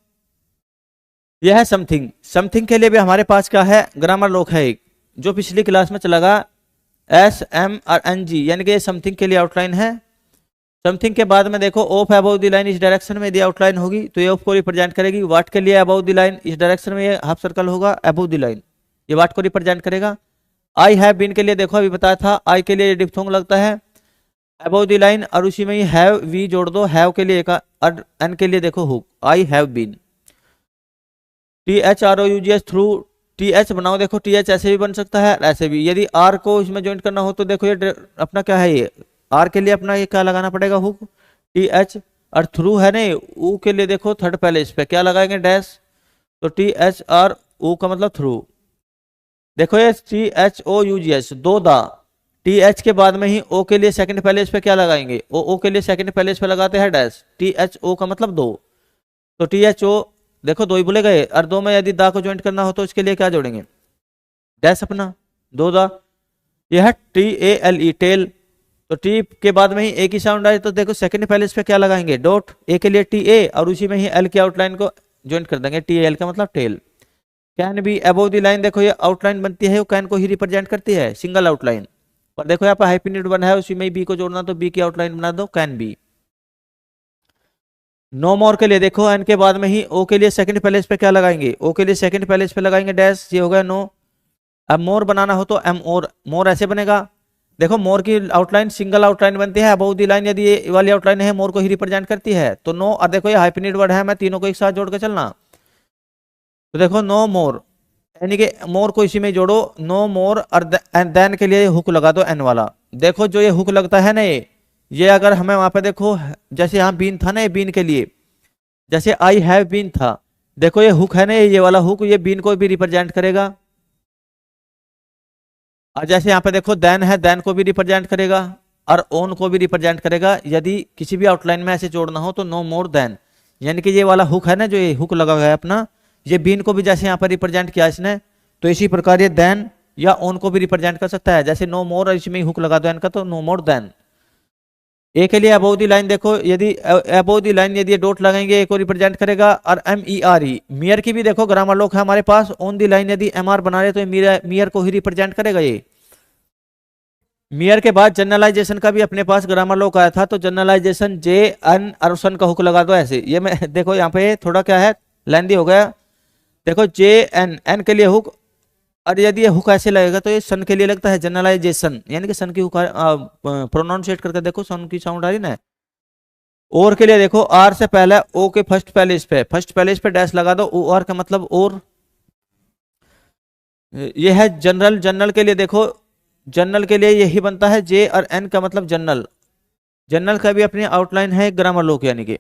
यह है समथिंग, समथिंग के लिए भी हमारे पास क्या है ग्रामर लोक है एक, जो पिछली क्लास में चला गया एस एम और एन जी, यानी कि ये समथिंग के लिए आउटलाइन है। समथिंग के बाद में देखो ऑफ अबव द लाइन इस डायरेक्शन में यदि आउटलाइन होगी तो ये ऑफ को रिप्रेजेंट करेगी। वाट के लिए अबव द लाइन इस डायरेक्शन में ये हाफ सर्कल होगा, अबव द लाइन ये वाट को रिप्रेजेंट करेगा। आई हैव बीन के लिए देखो अभी बताया था, आई के लिए डिप्थोंग लगता है अबव द लाइन, और उसी में ही हैव वी जोड़ दो, हैव के लिए एक, और एन के लिए देखो hook, I have been. T H R O U G S through, T H बनाओ, देखो टी एच ऐसे भी बन सकता है ऐसे भी, यदि आर को इसमें ज्वाइंट करना हो तो देखो ये अपना क्या है, ये आर के लिए अपना ये क्या लगाना पड़ेगा हुक टी एच, और थ्रू है नहीं ऊ के लिए देखो थर्ड पहले इस पे क्या लगाएंगे डैश, तो टी एच आर ऊ का मतलब थ्रू। देखो ये T H O U G S though दा, टी एच के बाद में ही ओ के लिए सेकंड पहले इस पे क्या लगाएंगे, ओ के लिए सेकंड पहले इस पे लगाते हैं डैश, टी एच ओ का मतलब दो, तो टी एच ओ देखो दो ही बोले गए, और दो में यदि दा को ज्वाइंट करना हो तो इसके लिए क्या जोड़ेंगे डैश अपना दो दा। यह है T A L E tale, तो टी के बाद में ही ए की साउंड आए तो देखो सेकंड पहले इस पे क्या लगाएंगे डॉट, ए के लिए टी ए, और उसी में ही एल की आउटलाइन को ज्वाइंट कर देंगे, टी एल का मतलब tell. Can be above the line, देखो ये आउटलाइन बनती है वो कैन को ही रिप्रेजेंट करती है सिंगल आउटलाइन, और देखो यहाँ पर हाइफेनेटेड वन है उसी में ही बी को जोड़ना तो बी की आउटलाइन बना दो कैन बी। नो मोर के लिए देखो एन के बाद में ही ओ के लिए सेकंड पहले इस पे क्या लगाएंगे, ओ के लिए सेकंड पहले इस पे लगाएंगे डैश, ये हो गया नो। अब मोर बनाना हो तो एम और, मोर ऐसे बनेगा, देखो मोर की आउटलाइन सिंगल आउटलाइन बनती है, अबव द लाइन यदि ये वाली आउटलाइन है मोर को ही रिप्रेजेंट करती है, तो नो, और देखो ये हाइफेनेटेड वर्ड है मैं तीनों को एक साथ जोड़ के चलना, तो देखो नो मोर, यानी कि मोर को इसी में जोड़ो नो मोर, और देन के लिए हुक लगा दो एन वाला। देखो जो ये हुक लगता है ना ये अगर हमें वहां पे देखो जैसे यहाँ बीन था ना, ये बीन के लिए जैसे आई हैव बीन था, देखो ये हुक है ना ये वाला हुक, ये बीन को भी रिप्रेजेंट करेगा, और जैसे यहाँ पे देखो देन है देन को भी रिप्रेजेंट करेगा और ओन को भी रिप्रेजेंट करेगा। यदि किसी भी आउटलाइन में ऐसे जोड़ना हो तो नो मोर देन, यानी कि ये वाला हुक है ना जो ये हुक लगा हुआ है अपना, ये बीन को भी जैसे यहाँ पर रिप्रेजेंट किया इसने, तो इसी प्रकार ये देन या ओन को भी रिप्रेजेंट कर सकता है, जैसे नो मोर और इसमें हुक लगा दो एन का तो नो मोर देन। ए के लिए अबव द लाइन देखो यदि अबव द लाइन यदि डॉट लगाएंगे ए को रिप्रेजेंट करेगा, और एम ई आर ई मियर की भी देखो ग्रामर लोक है हमारे पास, ऑन द लाइन यदि एम आर बना रहे तो मियर को ही रिप्रेजेंट करेगा ये। मियर के बाद जनरलाइजेशन का भी अपने पास ग्रामर लोक आया था, तो जनरलाइजेशन जे एन और सन का हुक लगा दो ऐसे, ये मैं देखो यहाँ पे थोड़ा क्या है लेंदी हो गया, देखो जे एन, एन के लिए हुक, और यदि ये हुक ऐसे लगेगा तो ये सन के लिए लगता है जनरलाइजेशन, यानी कि सन की हुक प्रोनाउंसिएट करके देखो, सन की साउंड आ रही ना। और के लिए देखो आर से पहले ओ के फर्स्ट पैलेस पे डैश लगा दो, ओ आर का मतलब और। ये है जनरल, जनरल के लिए देखो, जनरल के लिए यही बनता है जे और एन का मतलब जनरल। जनरल का भी अपनी आउटलाइन है ग्रामर लॉ की, यानी कि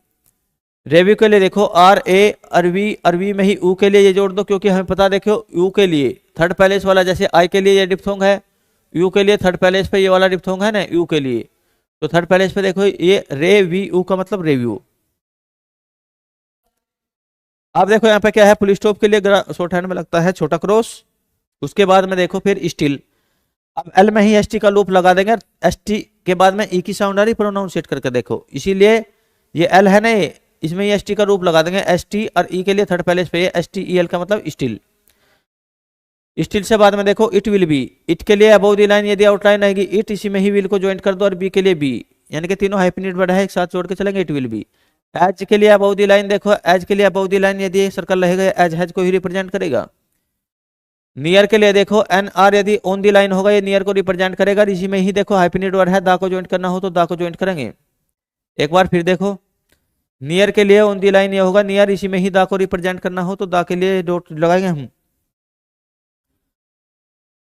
रेव्यू के लिए देखो आर ए, अरवी, अरवी में ही ऊ के लिए ये जोड़ दो, क्योंकि हमें पता देखो यू के लिए थर्ड पैलेस वाला, जैसे आई के लिए ये डिप्थोंग है, यू के लिए थर्ड पैलेस पे ये वाला डिप्थोंग है ना यू के लिए, तो थर्ड पैलेस पे देखो ये रे वी यू का मतलब रेव्यू। अब देखो यहाँ पे क्या है, फुल स्टॉप के लिए शॉर्ट हैंड में लगता है छोटा क्रॉस, उसके बाद में देखो फिर स्टिल। अब एल में ही एस टी का लूप लगा देंगे, एस टी के बाद में ई की साउंड आ रही, प्रोनाउंसिएट करके देखो, इसीलिए ये एल है ना, इसमें ये एस टी का रूप लगा देंगे, एस टी, और ई के लिए थर्ड पैलेस पे एस टी ई एल का मतलब स्टिल। स्टिल से बाद में देखो इट विल बी, इट के लिए अबव द लाइन यदि आउटलाइन आएगी इट, इसी में ही विल को ज्वाइन कर दो, और बी के लिए बी, यानी कि तीनों हाइफिनेट वर्ड है, एक साथ जोड़ के चलेंगे, इट विल बी। एज के लिए अबव द लाइन देखो, एज के लिए अबव द लाइन यदि सर्कल रहेगा एज हैज को ही रिप्रेजेंट करेगा। नियर के लिए देखो एन आर यदि ऑन दी लाइन होगा ये नियर को रिप्रेजेंट करेगा, इसी में ही देखो हाइफिनेट वर्ड है, दा को ज्वाइन करना हो तो दा को ज्वाइन करेंगे। एक बार फिर देखो, नियर के लिए ऑन दी लाइन ये होगा नियर, इसी में ही दा को रिप्रेजेंट करना हो तो दा के लिए डॉट लगाएंगे हम।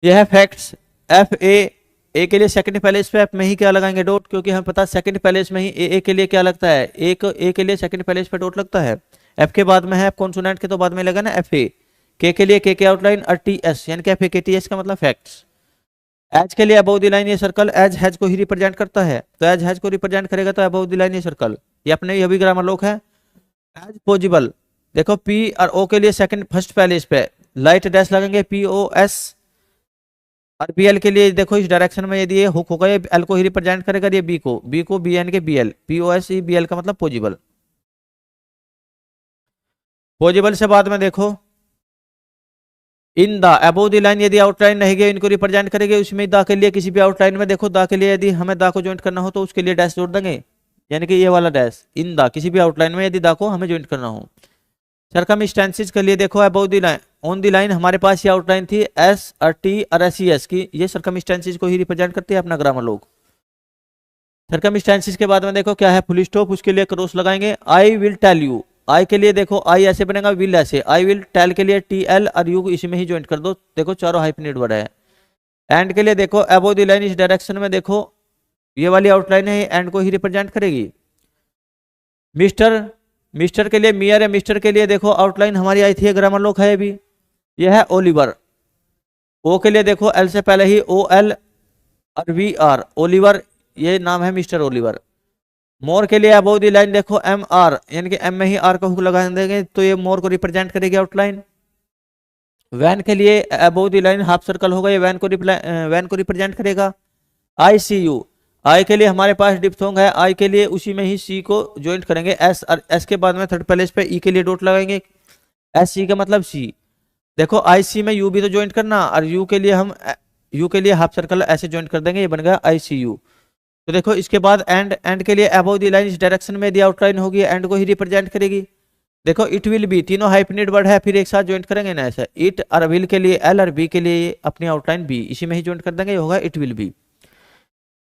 यह है फैक्ट्स। एफ ए के लिए सेकंड पैलेस पे एफ में ही क्या लगाएंगे डॉट, क्योंकि हमें पता सेकंड पैलेस में ही ए के लिए क्या लगता है, एक ए के लिए सेकंड पैलेस पे डॉट लगता है। एफ के बाद में है कॉन्सोनेंट के, तो बाद में लगा ना एफ ए। के लिए के आउटलाइन और टी एस, यानी कि एफ ए के टी एस का मतलब फैक्ट्स। एज के लिए अबव द लाइन ये सर्कल एज हैज को ही रिप्रेजेंट करता है, तो एज हैज को रिप्रेजेंट करेगा तो अबव द लाइन ये सर्कल, ये अपने ये भी ग्रामर लोक है। एज पॉसिबल देखो पी और ओ के लिए सेकंड फर्स्ट पैलेस पे लाइट डैश लगेंगे, पी ओ एस, और बी एल के लिए देखो इस डायरेक्शन में यदि ये हुक होगा ये एल को ही रिप्रेजेंट करेगा, ये बी को B N K B L, P O S E B L का मतलब पॉसिबल। पॉसिबल से बाद में देखो in the above the line यदि आउटलाइन रहेगी इनको रिप्रेजेंट करेंगे, उसमें दा के लिए किसी भी आउटलाइन में देखो दा के लिए यदि हमें दा को ज्वाइंट करना हो तो उसके लिए डैश जोड़ देंगे, यानी कि ये वाला डैश इन दा किसी भी आउटलाइन में यदि दा को हमें ज्वाइंट करना हो। सरकमस्टेंसेस के लिए देखो above the line on the line हमारे पास ये आउटलाइन थी एस और टी और एस ई एस की, ये सरकमस्टेंसेस को ही रिप्रेजेंट करते हैं अपना ग्रामर लोग। सरकमस्टेंसेस के बाद में देखो क्या है फुल स्टॉप, उसके लिए क्रॉस लगाएंगे। आई विल टेल यू, आई के लिए देखो आई ऐसे बनेगा, विल ऐसे, आई विल टेल के लिए टी एल और यू इसी में ही ज्वाइंट कर दो, देखो चारों हाइफिनेट वर्ड है। एंड के लिए देखो अबव द लाइन इस डायरेक्शन में देखो ये वाली आउटलाइन है, एंड को ही रिप्रेजेंट करेगी। मिस्टर, मिस्टर के लिए मियर है, मिस्टर के लिए देखो आउटलाइन हमारी आई थी ग्रामर लोक है अभी, यह है ओलिवर। ओ के लिए देखो एल से पहले ही ओ एल और वी आर, ओलिवर ये नाम है मिस्टर ओलिवर। मोर के लिए अबव द लाइन देखो एम आर, यानी कि एम में ही आर का हुक लगा देंगे तो ये मोर को रिप्रेजेंट करेगी आउटलाइन। वैन के लिए above the line half circle होगा, ये वैन को रिप्रेजेंट करेगा। आई सी यू, आई के लिए हमारे पास डिप्थोंग है, आई के लिए उसी में ही सी को ज्वाइंट करेंगे एस, और एस के बाद में थर्ड पैलेस पे ई के लिए डॉट लगाएंगे, एस सी का मतलब सी। देखो आई सी में यू भी तो ज्वाइंट करना, और यू के लिए हम यू के लिए हाफ सर्कल ऐसे ज्वाइंट कर देंगे, ये बन गया आई सी यू। तो देखो इसके बाद एंड, एंड के लिए अबव द लाइन इस डायरेक्शन में यदि आउटलाइन होगी एंड को ही रिप्रेजेंट करेगी। देखो इट विल बी, तीनों हाइफिनेट वर्ड है, फिर एक साथ ज्वाइंट करेंगे ना ऐसा, इट और विल के लिए एल और बी के लिए अपनी आउटलाइन बी, इसी में ही ज्वाइंट कर देंगे, ये होगा it will be.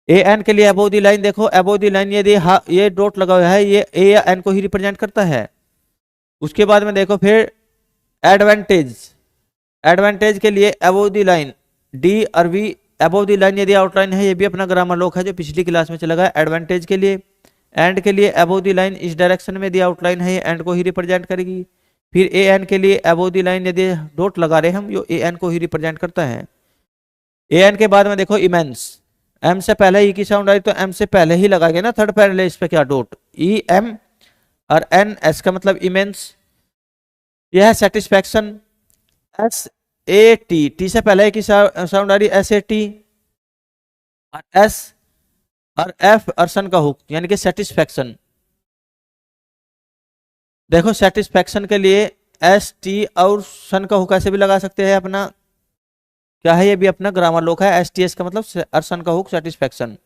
A N के लिए अबव द लाइन देखो अबव द लाइन यदि ये डॉट लगा हुआ है ये ए या एन को ही रिप्रेजेंट करता है। उसके बाद में देखो फिर एडवांटेज, एडवांटेज के लिए अबव द लाइन डी और वी, अबव द लाइन यदि आउटलाइन है ये भी अपना ग्रामर लोक है जो पिछली क्लास में चला गया। एडवांटेज के लिए एंड के लिए अबव द लाइन इस डायरेक्शन में यदि आउटलाइन है ये एंड को ही रिप्रेजेंट करेगी। फिर ए एन के लिए अबव द लाइन यदि डॉट लगा रहे हम, यो ए एन को ही रिप्रेजेंट करता है। ए एन के बाद में देखो इमेंस, एम से पहले ई की साउंड आई तो एम से पहले ही लगाएंगे ना थर्ड पैरेलल पे क्या डॉट, ई एम और एन एस का मतलब इमेंस। यह है satisfaction, S A T, T से पहले की साउंड आ रही एस ए टी, और एस और एफ और सन का हुक यानी कि सेटिस्फैक्शन। देखो सेटिस्फैक्शन के लिए एस टी और सन का हुक ऐसे भी लगा सकते हैं, अपना क्या है ये भी अपना ग्रामर लोक है, एस टी एस का मतलब अर्सन का hook satisfaction.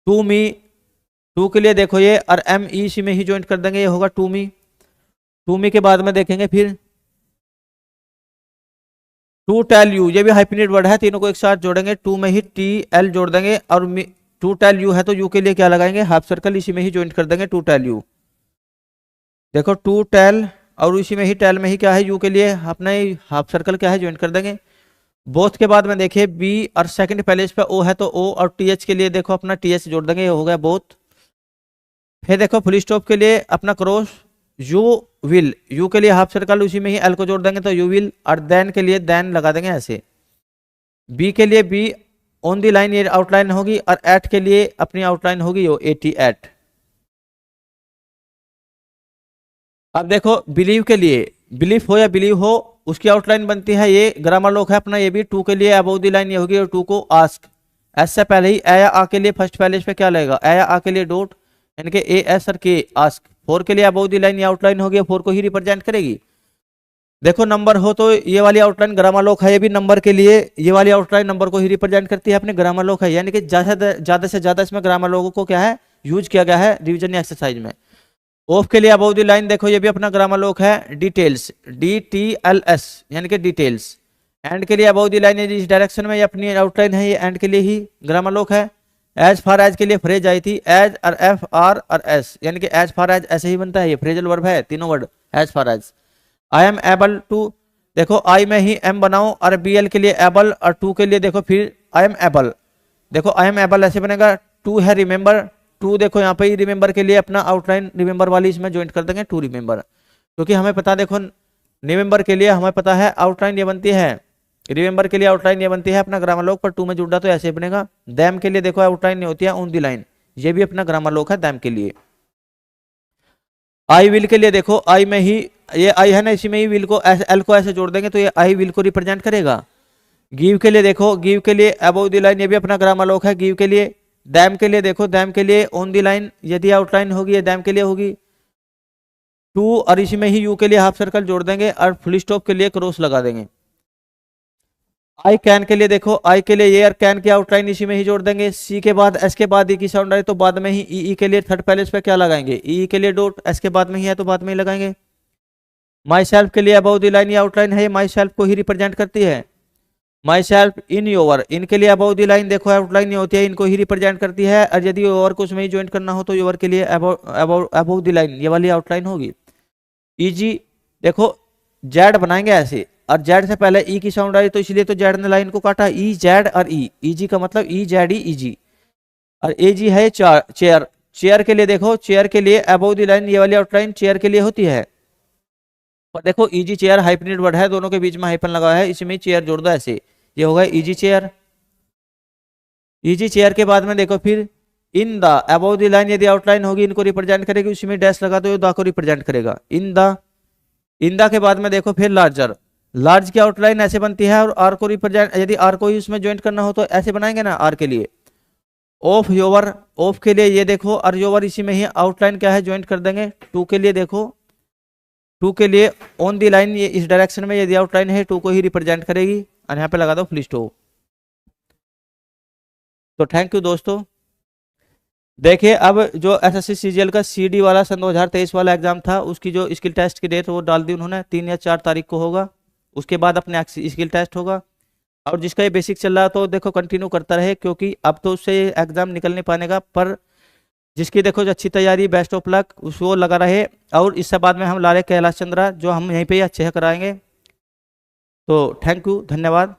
To me, to के लिए देखो ये और एम ई सी में ही ज्वाइंट कर देंगे, ये होगा टू मी। टू मी के बाद में देखेंगे फिर टू टेल यू, ये भी हाइफिनेट वर्ड है, तीनों को एक साथ जोड़ेंगे, टू में ही टी एल जोड़ देंगे और टू टेल यू है तो यू के लिए क्या लगाएंगे, हाफ सर्कल, इसी में ही ज्वाइंट कर देंगे, टू टेल यू। देखो टू टेल और इसी में ही टेल में ही क्या है, यू के लिए अपना हाफ सर्कल क्या है, ज्वाइंट कर देंगे। बोथ के बाद में देखिए बी और सेकंड पहले इस पे ओ है तो ओ, और टी एच के लिए देखो अपना टी एच जोड़ देंगे, ये हो गया बोथ। फिर देखो फुल स्टॉप के लिए अपना क्रॉस यू विल, यू के लिए हाफ सर्कल, उसी में ही एल को जोड़ देंगे तो यू विल, और देन के लिए देन लगा देंगे ऐसे। बी के लिए बी ऑन दी लाइन, ये आउटलाइन होगी, और एट के लिए अपनी आउटलाइन होगी यो 88। अब देखो बिलीव के लिए, बिलीफ हो या बिलीव हो, उसकी आउटलाइन बनती है, ये ग्रामर लोग है अपना, ये भी टू के लिए अबव दी लाइन ये होगी, और टू को आस्क, एस से पहले ही ए या आ के लिए फर्स्ट पहले इस पे क्या लगेगा, ए या आ के लिए डॉट, यानी कि ए एस और के आस्क। फोर के लिए अबव दी लाइन ये आउटलाइन होगी, फोर को ही रिप्रेजेंट करेगी। देखो नंबर हो तो ये वाली आउटलाइन ग्रामर लोग है, ये भी नंबर के लिए ये वाली आउटलाइन नंबर को ही रिप्रेजेंट करती है अपने ग्रामर लोग है, यानी कि ज्यादा से ज्यादा इसमें ग्रामर लोगों को क्या है यूज किया गया है रिविजन एक्सरसाइज में। ऑफ के लिए अबव द लाइन देखो ये भी अपना ग्रामर लोक है, डिटेल्स, DTLS यानी कि डिटेल्स। एंड के लिए अबव द लाइन इस डायरेक्शन में ये अपनी आउटलाइन है, ये एंड के लिए ही ग्रामर लोक है। एज फार एज के लिए फ्रेज आई थी, एज और एफ आर और एस, यानी कि एज फार एज ऐसे ही बनता है, ये फ्रेजल वर्ब है, तीनों word as far as. I am able to, देखो आई में ही एम बनाओ, और BL के लिए एबल, और टू के लिए देखो फिर आई एम एबल, देखो आई एम एबल ऐसे बनेगा। टू है रिमेंबर, टू देखो यहाँ पे ही रिमेंबर के लिए अपना आउटलाइन रिमेंबर वाली इसमें ज्वाइंट कर देंगे, टू रिमेंबर, क्योंकि हमें पता देखो रिमेंबर के लिए हमें पता है आउटलाइन ये बनती है, रिमेंबर के लिए आउटलाइन ये बनती है अपना ग्रामर लोक, पर टू में जुड़ा तो ऐसे बनेगा। दैम के लिए देखो आउटलाइन नहीं होती है, ऑन दी लाइन, ये भी अपना ग्रामर लोक है दैम के लिए। आई विल के लिए देखो आई में ही ये आई है ना, इसी में ही विल को ऐसे एल को ऐसे जोड़ देंगे तो ये आई विल को रिप्रेजेंट करेगा। गिव के लिए देखो, गिव के लिए अबव द लाइन, ये भी अपना ग्रामर लोक है गिव के लिए। दैम के लिए देखो, दैम के लिए ऑन दी लाइन, यदि आउटलाइन होगी ये दैम के लिए होगी। टू और इसी में ही यू के लिए हाफ सर्कल जोड़ देंगे, और फुल स्टॉप के लिए क्रॉस लगा देंगे। आई कैन के लिए देखो, आई के लिए ये और कैन की आउटलाइन इसी में ही जोड़ देंगे। सी के बाद एस के बाद ई की साउंड आई तो बाद में ही ई के लिए थर्ड पहले इस पे क्या लगाएंगे, ई के लिए डॉट, एस के बाद में ही है तो बाद में ही लगाएंगे। माई सेल्फ के लिए अबव द लाइन ये आउटलाइन है, माई सेल्फ को ही रिप्रेजेंट करती है। माई सेल्फ इन योवर, इनके लिए अबव द लाइन देखो आउटलाइन नहीं होती है, इनको ही रिप्रेजेंट करती है, और यदि योवर को उसमें ही ज्वाइन करना हो तो योवर के लिए अबव द लाइन ये वाली आउटलाइन होगी। ईजी देखो जेड बनाएंगे ऐसे, और जेड से पहले ई की साउंड आई तो इसलिए तो जेड ने लाइन को काटा, ई जेड और ई, ईजी का मतलब ई जेड ई ईजी, और एजी है चेयर। चेयर के लिए देखो, चेयर के लिए अबव द लाइन ये वाली आउटलाइन चेयर के लिए होती है, और देखो इजी चेयर हाइफिनेट वर्ड है, दोनों के बीच में हाइफन लगा है, इसमें चेयर जोड़ दो ऐसे, ये होगा इजी चेयर। इजी चेयर के बाद में देखो फिर इन द अबव द लाइन यदि आउटलाइन होगी इनको रिप्रेजेंट करेगी, उसी में डैश लगा दो द को रिप्रेजेंट करेगा। इन द, इन द के बाद में देखो फिर लार्जर, लार्ज की आउटलाइन ऐसे बनती है, और आर को रिप्रेजेंट यदि आर को ही उसमें ज्वाइंट करना हो तो ऐसे बनाएंगे ना आर के लिए। ऑफ योवर, ऑफ के लिए ये देखो और योवर इसी में ही आउटलाइन क्या है ज्वाइंट कर देंगे। टू के लिए देखो, टू के लिए ऑन दी लाइन ये इस डायरेक्शन में यदि आउटलाइन है टू को ही रिप्रेजेंट करेगी, और यहाँ पे लगा दो फुल स्टॉप। तो थैंक यू दोस्तों। देखिए अब जो SSC CGL का CD वाला सन 2023 वाला एग्जाम था, उसकी जो स्किल टेस्ट की डेट वो डाल दी उन्होंने, 3 या 4 तारीख को होगा, उसके बाद अपने स्किल टेस्ट होगा। और जिसका ये बेसिक चल रहा है तो देखो कंटिन्यू करता रहे, क्योंकि अब तो उससे एग्जाम निकल नहीं पाने का, पर जिसकी देखो जो अच्छी तैयारी, बेस्ट ऑफ लक, उसको लगा रहे। और इससे बाद में हम ला रहे कैलाश चंद्रा, जो हम यहीं पे ही अच्छे से कराएंगे। तो थैंक यू, धन्यवाद।